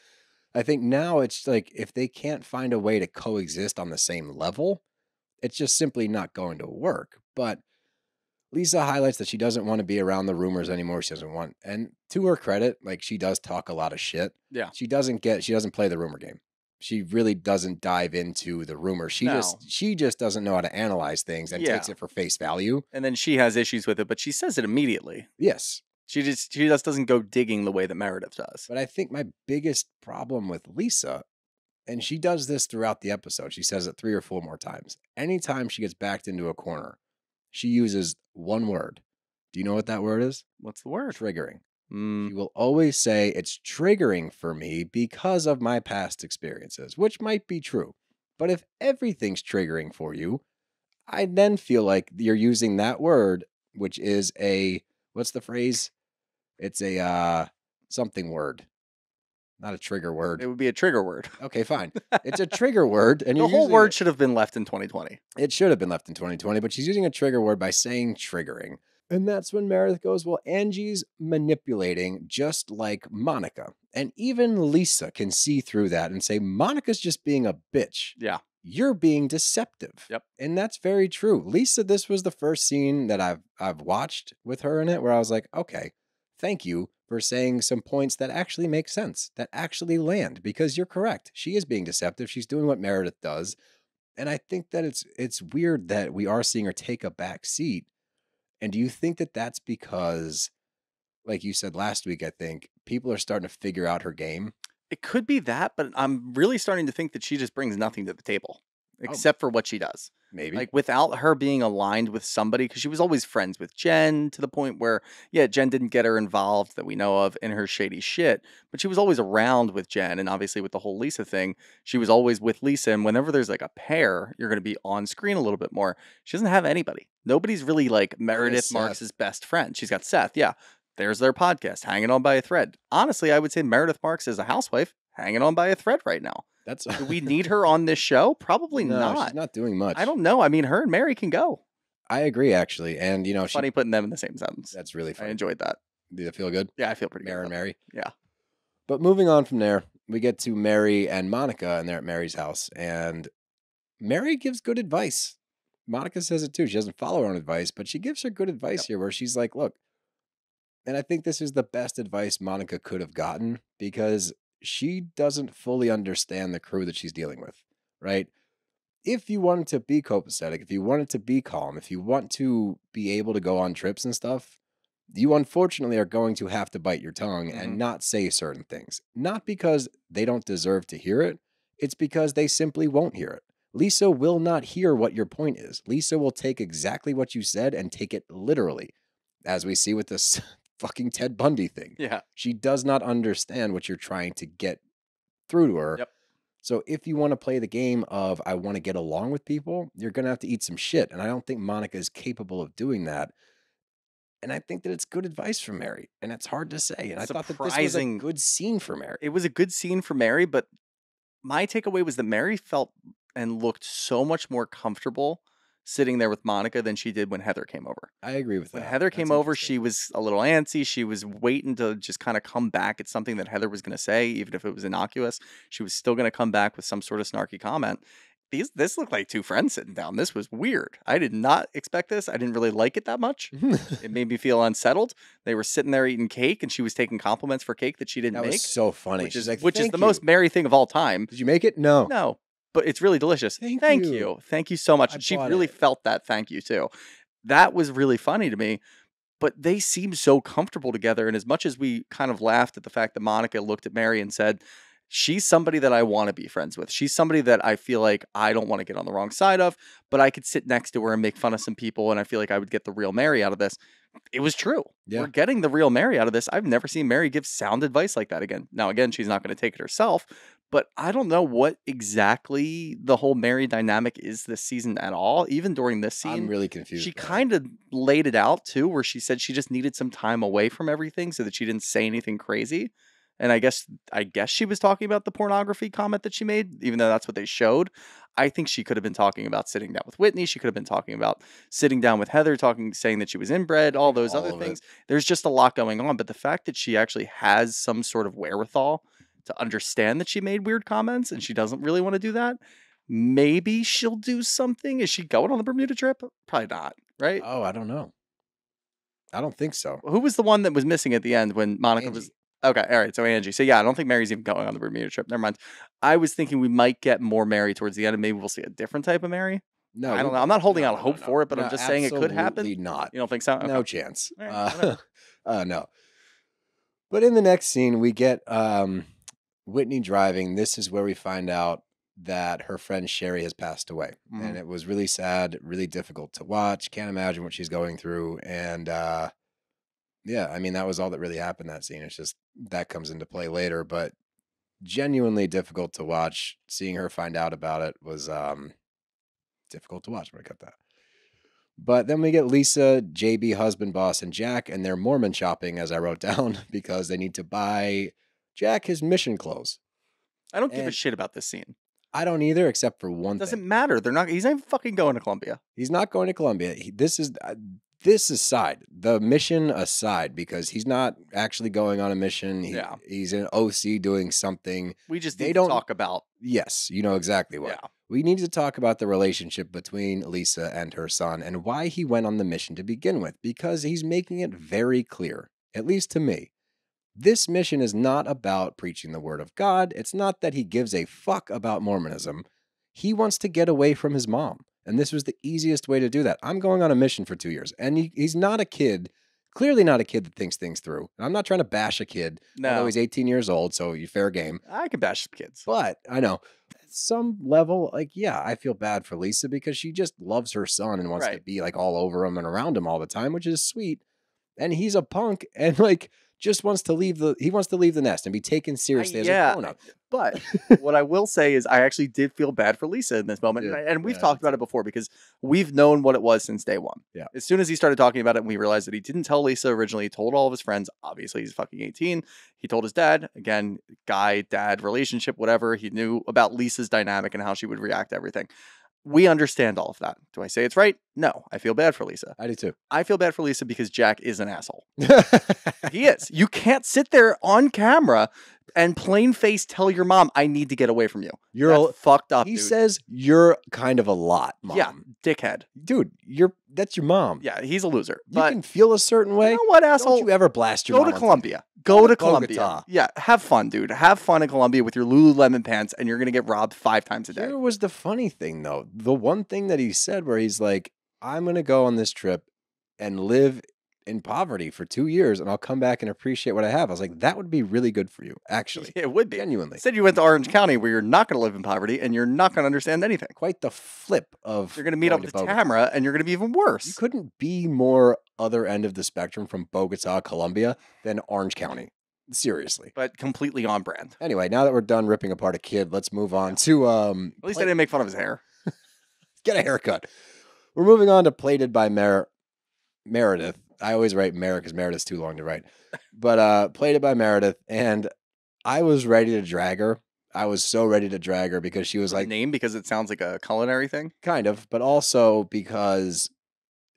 I think now it's like if they can't find a way to coexist on the same level, it's just simply not going to work. But Lisa highlights that she doesn't want to be around the rumors anymore. She doesn't want, and to her credit, like she does talk a lot of shit. Yeah. She doesn't play the rumor game. She really doesn't dive into the rumors. She just doesn't know how to analyze things and takes it for face value. And then she has issues with it, but she says it immediately. Yes. She just doesn't go digging the way that Meredith does. But I think my biggest problem with Lisa, and she does this throughout the episode, she says it 3 or 4 more times. Anytime she gets backed into a corner, she uses one word. Do you know what that word is? What's the word? Triggering. She will always say it's triggering for me because of my past experiences, which might be true. But if everything's triggering for you, I then feel like you're using that word, which is what's the phrase? It's a something word, not a trigger word. It would be a trigger word. Okay, fine. It's a trigger word. And the whole word should have been left in 2020. It should have been left in 2020, but she's using a trigger word by saying triggering. And that's when Meredith goes, well, Angie's manipulating just like Monica. And even Lisa can see through that and say, Monica's just being a bitch. Yeah. You're being deceptive. Yep. And that's very true. Lisa, this was the first scene that I've watched with her in it where I was like, okay, thank you for saying some points that actually make sense, that actually land, because you're correct. She is being deceptive. She's doing what Meredith does. And I think that it's weird that we are seeing her take a back seat. And do you think that that's because, like you said last week, I think, people are starting to figure out her game? It could be that, but I'm really starting to think that she just brings nothing to the table, except for what she does. Maybe. Like, without her being aligned with somebody, because she was always friends with Jen to the point where, Jen didn't get her involved that we know of in her shady shit, but she was always around with Jen, and obviously with the whole Lisa thing, she was always with Lisa, and whenever there's like a pair, you're going to be on screen a little bit more. She doesn't have anybody. Nobody's really like Meredith Marks' best friend. She's got Seth, There's their podcast, hanging on by a thread. Honestly, I would say Meredith Marks is a housewife hanging on by a thread right now. Do we need her on this show? Probably not. She's not doing much. I don't know. I mean, her and Mary can go. I agree, actually. And, funny putting them in the same sentence. That's really funny. I enjoyed that. Did it feel good? Yeah, I feel pretty good. Mary and Mary? Yeah. But moving on from there, we get to Mary and Monica, and they're at Mary's house. And Mary gives good advice. Monica says it too. She doesn't follow her own advice, but she gives her good advice here where she's like, look, and I think this is the best advice Monica could have gotten because she doesn't fully understand the crew that she's dealing with, right? If you wanted to be copacetic, if you wanted to be calm, if you want to be able to go on trips and stuff, you unfortunately are going to have to bite your tongue and not say certain things. Not because they don't deserve to hear it. It's because they simply won't hear it. Lisa will not hear what your point is. Lisa will take exactly what you said and take it literally, as we see with this fucking Ted Bundy thing. Yeah. She does not understand what you're trying to get through to her. Yep. So if you want to play the game of I want to get along with people, you're going to have to eat some shit. And I don't think Monica is capable of doing that. And I think that it's good advice from Mary. And it's hard to say. And I thought that this was a good scene for Mary. It was a good scene for Mary, but my takeaway was that Mary felt and looked so much more comfortable sitting there with Monica than she did when Heather came over. I agree with that. When Heather came over, she was a little antsy. She was waiting to just kind of come back at something that Heather was going to say, even if it was innocuous. She was still going to come back with some sort of snarky comment. this looked like two friends sitting down. This was weird. I did not expect this. I didn't really like it that much. It made me feel unsettled. They were sitting there eating cake, and she was taking compliments for cake that she didn't That make. was so funny. Which She's is like, which is "Thank the you." most Mary thing of all time. Did you make it? No. No, but it's really delicious. Thank you. you. Thank you so much. I And she bought really it. felt that thank you too. That was really funny to me. But they seem so comfortable together. And as much as we kind of laughed at the fact that Monica looked at Mary and said, she's somebody that I want to be friends with. She's somebody that I feel like I don't want to get on the wrong side of, but I could sit next to her and make fun of some people. And I feel like I would get the real Mary out of this. It was true. Yeah. We're getting the real Mary out of this. I've never seen Mary give sound advice like that again. Now, again, she's not going to take it herself, but I don't know what exactly the whole Mary dynamic is this season at all. Even during this scene, I'm really confused. she by it. kind of laid it out too, where she said she just needed some time away from everything so that she didn't say anything crazy. And I guess she was talking about the pornography comment that she made, even though that's what they showed. I think she could have been talking about sitting down with Whitney. She could have been talking about sitting down with Heather, saying that she was inbred, all those all other of things. There's just a lot going on. But the fact that she actually has some sort of wherewithal to understand that she made weird comments and she doesn't really want to do that, maybe she'll do something. Is she going on the Bermuda trip? Probably not, right? Oh, I don't know. I don't think so. Who was the one that was missing at the end when Monica Angie. was... Okay, all right, so Angie. So yeah, I don't think Mary's even going on the Bermuda trip. Never mind. I was thinking we might get more Mary towards the end, and maybe we'll see a different type of Mary. No, I don't we- know. I'm not holding no, out no, hope no. for it, but No, I'm just saying it could happen. absolutely not. You don't think so? Okay. No chance. All right, whatever. No. But in the next scene, we get Whitney driving. This is where we find out that her friend Sherry has passed away. Mhm. And it was really sad, really difficult to watch. Can't imagine what she's going through. And yeah, I mean, that was all that really happened that scene. It's just that comes into play later. But genuinely difficult to watch. Seeing her find out about it was difficult to watch. I'm going to cut that. But then we get Lisa, JB, husband, boss, and Jack, and they're Mormon shopping, as I wrote down, because they need to buy Jack his mission clothes. I don't give a And- shit about this scene. I don't either, except for one Doesn't thing. matter. He's not even fucking going to Columbia. He's not going to Columbia. This aside, the mission aside, because he's not actually going on a mission. Yeah. He's an OC doing something. We just They need to don't- talk about... Yes, you know exactly what. Yeah. We need to talk about the relationship between Lisa and her son and why he went on the mission to begin with, because he's making it very clear, at least to me. This mission is not about preaching the word of God. It's not that he gives a fuck about Mormonism. He wants to get away from his mom. And this was the easiest way to do that. I'm going on a mission for 2 years. And he's not a kid, clearly not a kid that thinks things through. I'm not trying to bash a kid, although No, he's 18 years old, so you fair game. I can bash the kids. But I know at some level, like, yeah, I feel bad for Lisa because she just loves her son and wants to Right. be like all over him and around him all the time, which is sweet. And he's a punk and like just wants to leave the nest and be taken seriously as yeah. a grown up. But what I will say is I actually did feel bad for Lisa in this moment. Yeah. And we've Yeah, talked about it before because we've known what it was since day one. Yeah. As soon as he started talking about it and we realized that he didn't tell Lisa originally, he told all of his friends. Obviously, he's fucking 18. He told his dad, again, guy, dad, relationship, whatever. He knew about Lisa's dynamic and how she would react to everything. We understand all of that. Do I say it's right? No. I feel bad for Lisa. I do too. I feel bad for Lisa because Jack is an asshole. He is. You can't sit there on camera and plain face tell your mom, I need to get away from you. You're That's fucked up, he dude. says you're kind of a lot, mom. Yeah, dickhead. Dude, that's your mom. Yeah, he's a loser. You But can feel a certain way. you know what, asshole? Don't you ever blast your Go mom to on Columbia. Go to Columbia. Bogota. Yeah, have fun, dude. Have fun in Columbia with your Lululemon pants, and you're going to get robbed 5 times a day. Here was the funny thing, though. The one thing that he said where he's like, I'm going to go on this trip and live in poverty for 2 years, and I'll come back and appreciate what I have. I was like, that would be really good for you, actually. It would be. Genuinely. Said you went to Orange County where you're not going to live in poverty, and you're not going to understand anything. Quite the flip of You're going to meet up going with to Bogota. Tamara, and you're going to be even worse. You couldn't be more other end of the spectrum from Bogota, Colombia, than Orange County. Seriously. But completely on brand. Anyway, now that we're done ripping apart a kid, let's move on to At least I didn't make fun of his hair. get a haircut. We're moving on to Plated by Meredith. I always write Mer because Meredith's too long to write. But Plated by Meredith, and I was ready to drag her. I was so ready to drag her because she was Like like, name because it sounds like a culinary thing. kind of, but also because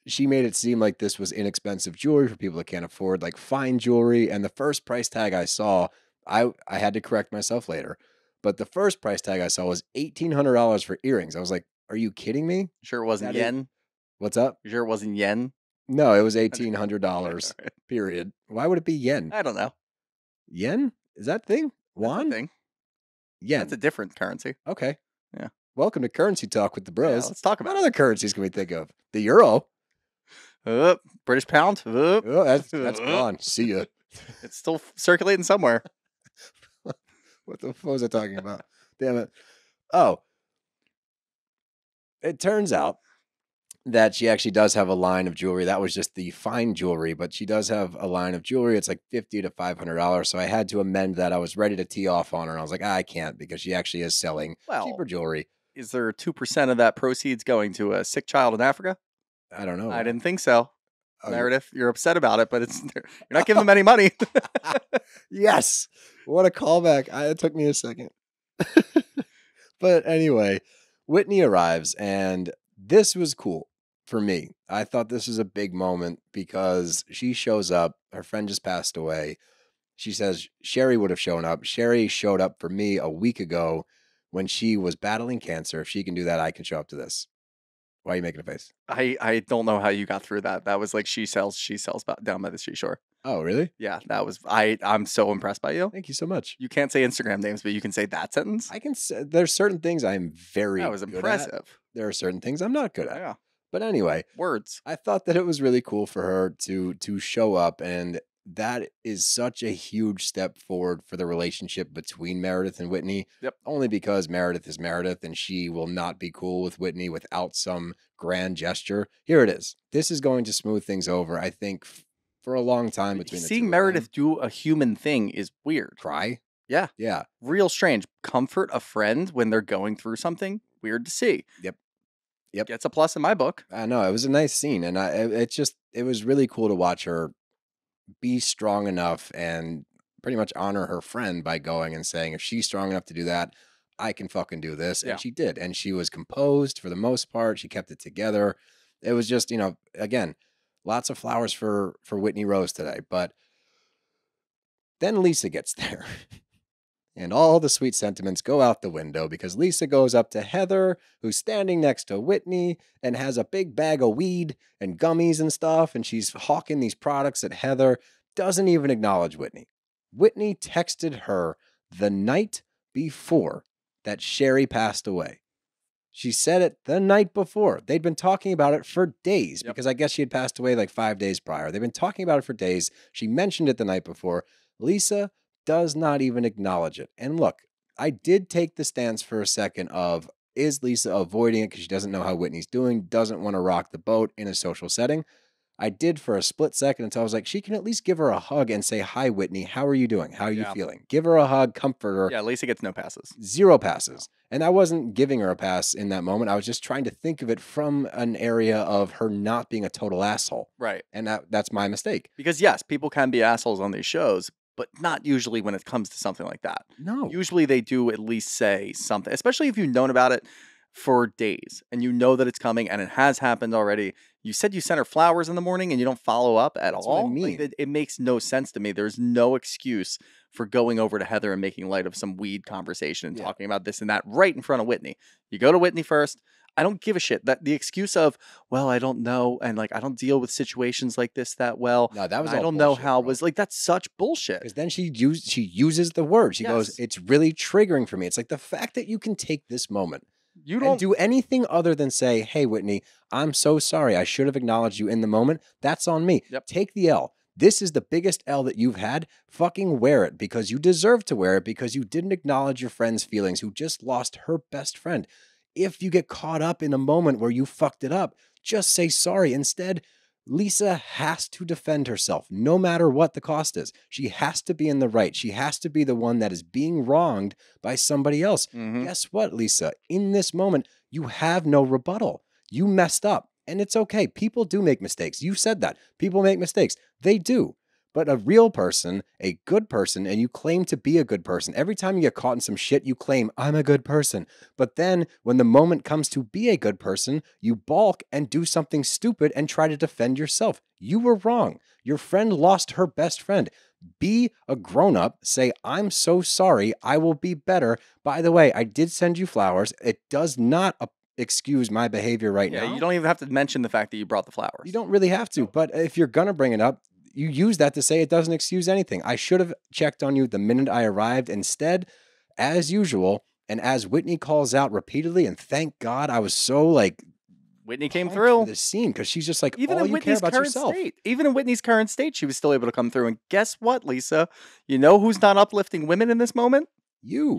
she made it seem like this was inexpensive jewelry for people that can't afford like fine jewelry. And the first price tag I saw, I had to correct myself later, But the first price tag I saw was $1,800 for earrings. I was like, are you kidding me? Sure it wasn't That is- yen? What's up? You sure it wasn't yen? No, it was $1,800, period. Why would it be yen? I don't know. Yen? Is that thing? That's a Won? thing. Yen. That's a different currency. Okay. Yeah. Welcome to Currency Talk with the Yeah, Bros. let's talk What about other currencies can we think of? The euro. British pound. Oh, that's gone. See ya. It's still circulating somewhere. What the fuck was I talking about? Damn it. Oh. It turns out that she actually does have a line of jewelry. That was just the fine jewelry, but she does have a line of jewelry. It's like $50 to $500. So I had to amend that. I was ready to tee off on her. And I was like, I can't because she actually is selling cheaper jewelry. Is there 2% of that proceeds going to a sick child in Africa? I don't know. I didn't think so. Oh, Meredith, you're upset about it, but you're not giving them any money. Yes. What a callback. It took me a second. But anyway, Whitney arrives, and this was cool for me. I thought this was a big moment because she shows up. Her friend just passed away. She says Sherry would have shown up. Sherry showed up for me a week ago when she was battling cancer. If she can do that, I can show up to this. Why are you making a face? I don't know how you got through that. That was like she sells down by the seashore. Oh, really? Yeah, that was I'm so impressed by you. Thank you so much. You can't say Instagram names, but you can say that sentence. I can say there's certain things I'm very That was good impressive. at. There are certain things I'm not good at. Yeah. But anyway, Words. I thought that it was really cool for her to show up, and that is such a huge step forward for the relationship between Meredith and Whitney. Yep. Only because Meredith is Meredith, and she will not be cool with Whitney without some grand gesture. Here it is. This is going to smooth things over, I think, for a long time between the two Seeing of Meredith them. do a human thing is weird. Cry. Yeah. Yeah. Real strange. Comfort a friend when they're going through something. Weird to see. Yep. Gets a plus in my book. I know, it was a nice scene, and it was really cool to watch her be strong enough and pretty much honor her friend by going and saying, if she's strong enough to do that, I can fucking do this. Yeah. And she did. And she was composed for the most part. She kept it together. It was just, again, lots of flowers for Whitney Rose today. But then Lisa gets there. And all the sweet sentiments go out the window because Lisa goes up to Heather, who's standing next to Whitney and has a big bag of weed and gummies and stuff. And she's hawking these products at Heather, doesn't even acknowledge Whitney. Whitney texted her the night before that Sherry passed away. She said it the night before. They'd been talking about it for days because I guess she had passed away like 5 days prior. They've been talking about it for days. She mentioned it the night before. Lisa does not even acknowledge it. And look, I did take the stance for a second of, is Lisa avoiding it because she doesn't know how Whitney's doing, doesn't want to rock the boat in a social setting? I did for a split second until I was like, she can at least give her a hug and say, hi, Whitney, how are you doing? How are you feeling? Give her a hug, comfort her. Yeah, Lisa gets no passes. 0 passes. And I wasn't giving her a pass in that moment. I was just trying to think of it from an area of her not being a total asshole. Right. And that's my mistake. Because yes, people can be assholes on these shows, but not usually when it comes to something like that. No. Usually they do at least say something, especially if you've known about it for days and you know that it's coming and it has happened already. You said you sent her flowers in the morning and you don't follow up at That's all. what I mean. Like, it makes no sense to me. There's no excuse for going over to Heather and making light of some weed conversation and talking about this and that right in front of Whitney. You go to Whitney first. I don't give a shit. That the excuse of, well, I don't know, and like I don't deal with situations like this that well. No, that was I all don't know bullshit, how it bro. was like that's such bullshit. Because then she uses the word. She goes, Yes. it's really triggering for me. It's like the fact that you can take this moment You and don't do anything other than say, hey, Whitney, I'm so sorry. I should have acknowledged you in the moment. That's on me. Yep. Take the L. This is the biggest L that you've had. Fucking wear it because you deserve to wear it because you didn't acknowledge your friend's feelings who just lost her best friend. If you get caught up in a moment where you fucked it up, just say sorry. Instead, Lisa has to defend herself no matter what the cost is. She has to be in the right. She has to be the one that is being wronged by somebody else. Mhm. Guess what, Lisa? In this moment, you have no rebuttal. You messed up. And it's okay. People do make mistakes. You said that. People make mistakes. They do. But a real person, a good person, and you claim to be a good person. Every time you get caught in some shit, you claim, I'm a good person. But then when the moment comes to be a good person, you balk and do something stupid and try to defend yourself. You were wrong. Your friend lost her best friend. Be a grown-up. Say, I'm so sorry. I will be better. By the way, I did send you flowers. It does not excuse my behavior right now. You don't even have to mention the fact that you brought the flowers. You don't really have to, but if you're going to bring it up, you use that to say it doesn't excuse anything. I should have checked on you the minute I arrived. Instead, as usual, and as Whitney calls out repeatedly, and thank God I was so like Whitney came pumped through for this scene because she's just like, even all in you care Whitney's about current yourself. state. Even in Whitney's current state, she was still able to come through. And guess what, Lisa? You know who's not uplifting women in this moment? You.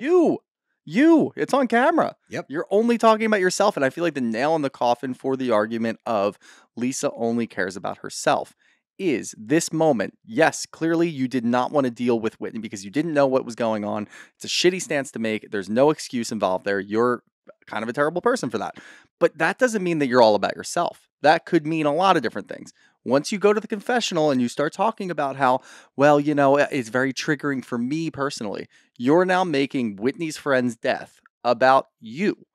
It's on camera. Yep. You're only talking about yourself. And I feel like the nail in the coffin for the argument of Lisa only cares about herself is this moment. Yes, clearly you did not want to deal with Whitney because you didn't know what was going on. It's a shitty stance to make. There's no excuse involved there. You're kind of a terrible person for that. But that doesn't mean that you're all about yourself. That could mean a lot of different things. Once you go to the confessional and you start talking about how, well, you know, it's very triggering for me personally, you're now making Whitney's friend's death about you.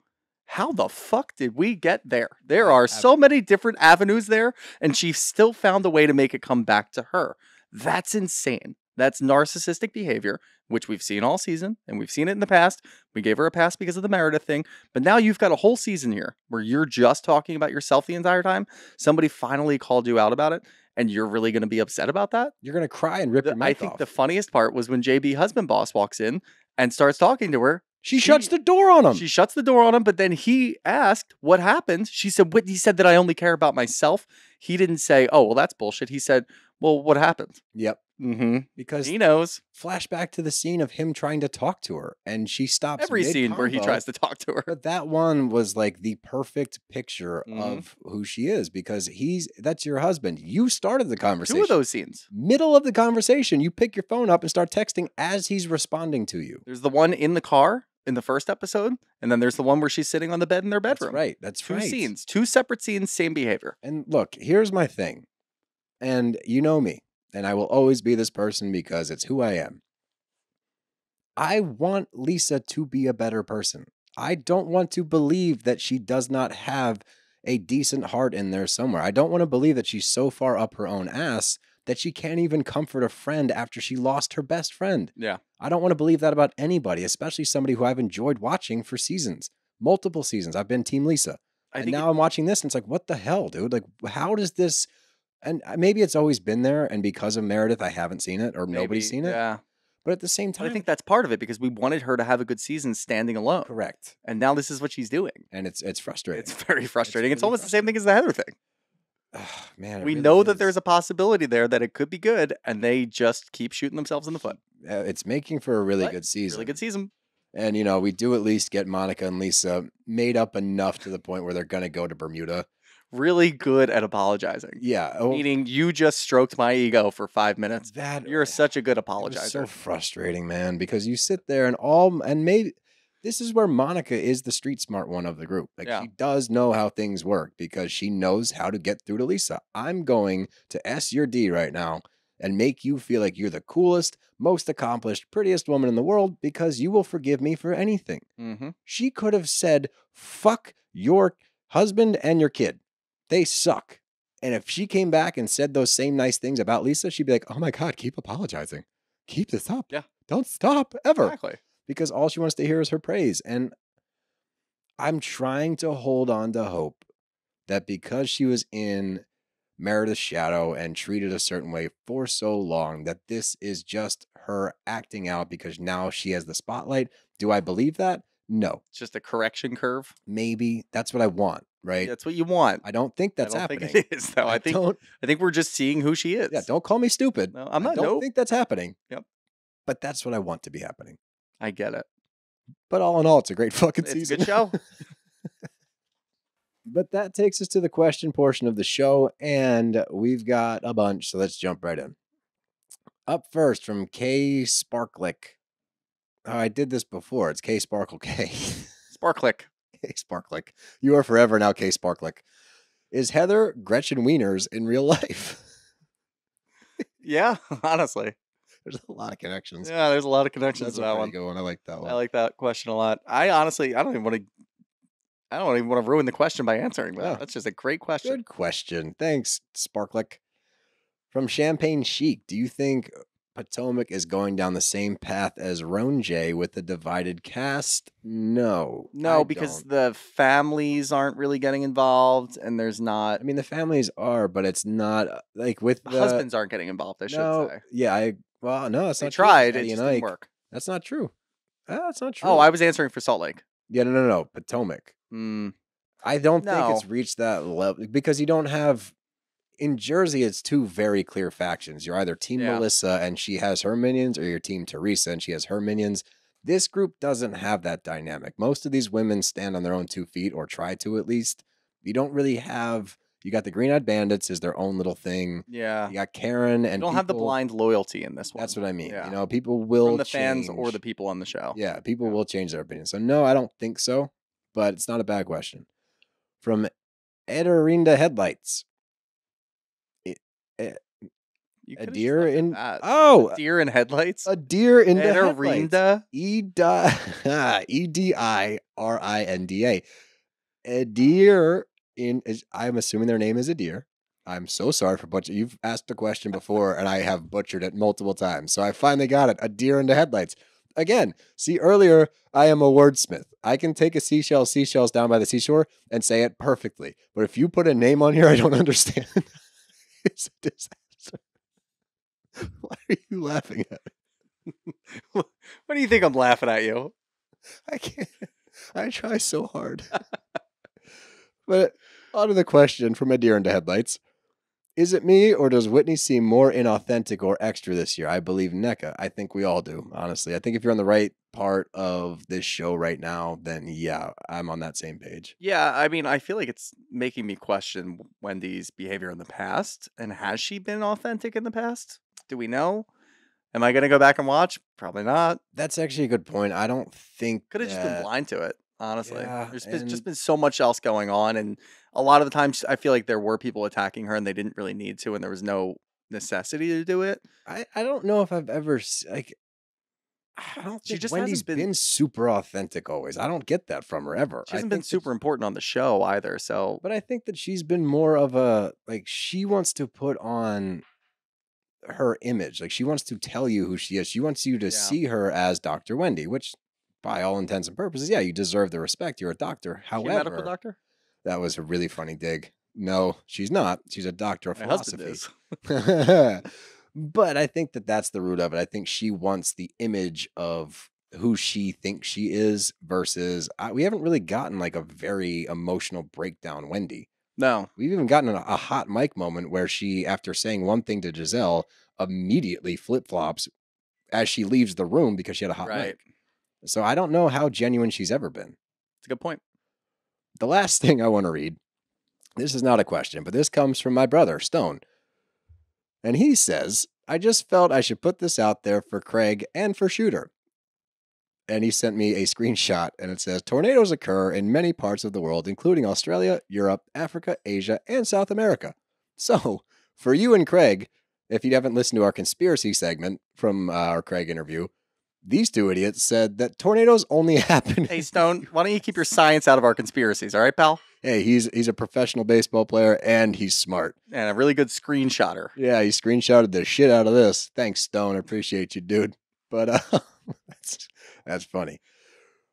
How the fuck did we get there? There are so many different avenues there, and she still found a way to make it come back to her. That's insane. That's narcissistic behavior, which we've seen all season, and we've seen it in the past. We gave her a pass because of the Meredith thing, but now you've got a whole season here where you're just talking about yourself the entire time. Somebody finally called you out about it, and you're really going to be upset about that? You're going to cry and rip your mouth I think off. the funniest part was when JB Husband Boss walks in and starts talking to her. She shuts the door on him. She shuts the door on him, but then he asked what happened. She said, Whitney said that I only care about myself. He didn't say, oh, well, that's bullshit. He said, well, what happened? Yep. Mm-hmm. Because he knows. Flashback to the scene of him trying to talk to her, and she stops. Every scene where he tries to talk to her. But that one was like the perfect picture of who she is, because that's your husband. You started the conversation. 2 of those scenes. Middle of the conversation, you pick your phone up and start texting as he's responding to you. There's the one in the car in the first episode, and then there's the one where she's sitting on the bed in their bedroom. That's right. 2 scenes, 2 separate scenes, same behavior. And look, here's my thing. And you know me, and I will always be this person because it's who I am. I want Lisa to be a better person. I don't want to believe that she does not have a decent heart in there somewhere. I don't want to believe that she's so far up her own ass that she can't even comfort a friend after she lost her best friend. Yeah. I don't want to believe that about anybody, especially somebody who I've enjoyed watching for seasons, multiple seasons. I've been Team Lisa. And now I'm watching this and it's like, what the hell, dude? Like, how does this... And maybe it's always been there, and because of Meredith, I haven't seen it, or nobody's seen it. Yeah. But at the same time... I think that's part of it, because we wanted her to have a good season standing alone. Correct. And now this is what she's doing. And it's frustrating. It's very frustrating. It's almost the same thing as the Heather thing. Oh, man, we really know is. that there's a possibility there that it could be good, and they just keep shooting themselves in the foot. It's making for a really good season. Really good season. And, you know, we do at least get Monica and Lisa made up enough to the point where they're going to go to Bermuda. Really good at apologizing. Yeah. Meaning you just stroked my ego for 5 minutes. You're such a good apologizer. It's so frustrating, man, because you sit there and maybe this is where Monica is the street smart one of the group. Like, she does know how things work because she knows how to get through to Lisa. I'm going to S your D right now and make you feel like you're the coolest, most accomplished, prettiest woman in the world because you will forgive me for anything. Mm-hmm. She could have said, fuck your husband and your kid. They suck. And if she came back and said those same nice things about Lisa, she'd be like, oh my God, keep apologizing. Keep this up. Yeah. Don't stop ever. Exactly. Because all she wants to hear is her praise. And I'm trying to hold on to hope that because she was in Meredith's shadow and treated a certain way for so long, that this is just her acting out because now she has the spotlight. Do I believe that? No. It's just a correction curve. Maybe. That's what I want, right? That's what you want. I don't think that's happening. Think it is, though. I think we're just seeing who she is. Yeah, don't call me stupid. No, I'm not. I don't think that's happening. Yep. But that's what I want to be happening. I get it. But all in all, it's a great fucking It's season. a good show. But that takes us to the question portion of the show, and we've got a bunch, so let's jump right in. Up first from K Sparklick. Oh, I did this before. It's K Sparkle K. Sparklick. K Sparklick. You are forever now K Sparklick. Is Heather Gretchen Wieners in real life? Yeah, honestly. There's a lot of connections. Yeah, there's a lot of connections to that one. Good one. I like that one. I like that question a lot. I don't even want to ruin the question by answering that. Oh. That's just a great question. Good question. Thanks, Sparklick. From Champagne Chic, do you think Potomac is going down the same path as Ronjay with the divided cast? No. No, I because don't. the families aren't really getting involved, and there's not. I mean, the families are, but it's not like with The the husbands aren't getting involved, I should No, say. yeah, well, no, that's They not true. with tried, it Eddie just and didn't Ike. work. That's not true. That's not true. Oh, I was answering for Salt Lake. Yeah, no, Potomac. Mm, I don't think No. it's reached that level because you don't have in Jersey. It's two very clear factions. You're either Team Yeah. Melissa and she has her minions, or you're Team Teresa and she has her minions. This group doesn't have that dynamic. Most of these women stand on their own 2 feet, or try to at least. You don't really have. You got the Green Eyed Bandits is their own little thing. yeah. You got Karen and You don't have the people- blind loyalty in this one. That's what I mean. Yeah. You know, people will From the fans or change. the people on the show. Yeah, people Yeah. will change their opinion. So no, I don't think so, but it's not a bad question. From Ederinda Headlights. You A could've just deer left it in at that. oh, A deer in headlights. a deer in the headlights. Ederinda? Edirinda. A deer in. I'm assuming their name is a deer. I'm so sorry for butcher. You've asked the question before, and I have butchered it multiple times. So I finally got it. A deer in the headlights. Again, see earlier, I am a wordsmith. I can take a seashells down by the seashore, and say it perfectly. But if you put a name on here, I don't understand. It's a disaster. Why are you laughing at me? What do you think I'm laughing at you? I can't. I try so hard. But on to the question from A Deer into Headlights. Is it me, or does Whitney seem more inauthentic or extra this year? I believe NECA. I think we all do, honestly. I think if you're on the right part of this show right now, then yeah, I'm on that same page. Yeah, I mean, I feel like it's making me question Wendy's behavior in the past. And has she been authentic in the past? Do we know? Am I going to go back and watch? Probably not. That's actually a good point. I don't think Could have just been that- blind to it, honestly. Yeah, There's just and- been so much else going on. And a lot of the times, I feel like there were people attacking her and they didn't really need to. And there was no necessity to do it. I don't know if I've ever like. I don't She think just Wendy's hasn't been- been super authentic always. I don't get that from her ever. She I hasn't been think that super important on the show either. So, But I think that she's been more of a like she wants to put on her image. Like she wants to tell you who she is. She wants you to Yeah. see her as Dr. Wendy, which by all intents and purposes, yeah, you deserve the respect. You're a doctor. she a medical However, doctor? that was a really funny dig. No, she's not. She's a doctor of My husband philosophy. is. But I think that that's the root of it. I think she wants the image of who she thinks she is versus we haven't really gotten like a very emotional breakdown Wendy. No. We've even gotten a hot mic moment where she, after saying one thing to Giselle, immediately flip-flops as she leaves the room because she had a hot Right. mic. So I don't know how genuine she's ever been. It's a good point. The last thing I want to read, this is not a question, but this comes from my brother, Stone. And he says, I just felt I should put this out there for Craig and for Shooter. And he sent me a screenshot, and it says, tornadoes occur in many parts of the world, including Australia, Europe, Africa, Asia, and South America. So, for you and Craig, if you haven't listened to our conspiracy segment from our Craig interview, these two idiots said that tornadoes only happen. Hey, Stone, why don't you keep your science out of our conspiracies, all right, pal? Hey, he's a professional baseball player, and he's smart. And a really good screenshotter. Yeah, he screenshotted the shit out of this. Thanks, Stone. I appreciate you, dude. But that's funny.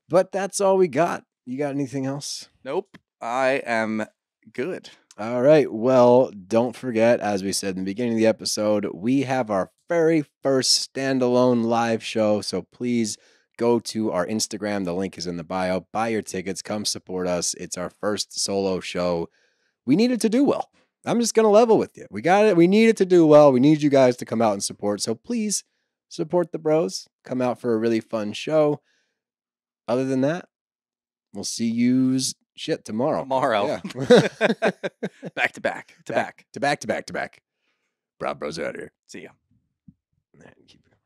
But that's all we got. You got anything else? Nope. I am good. All right. Well, don't forget, as we said in the beginning of the episode, we have our very first standalone live show. So please go to our Instagram. The link is in the bio. Buy your tickets. Come support us. It's our first solo show. We need it to do well. I'm just going to level with you. We got it. We need it to do well. We need you guys to come out and support. So please support the bros. Come out for a really fun show. Other than that, we'll see you tomorrow. Tomorrow. Yeah. Back to back. To back. To back. BravBros out here. See ya. Man, keep it going.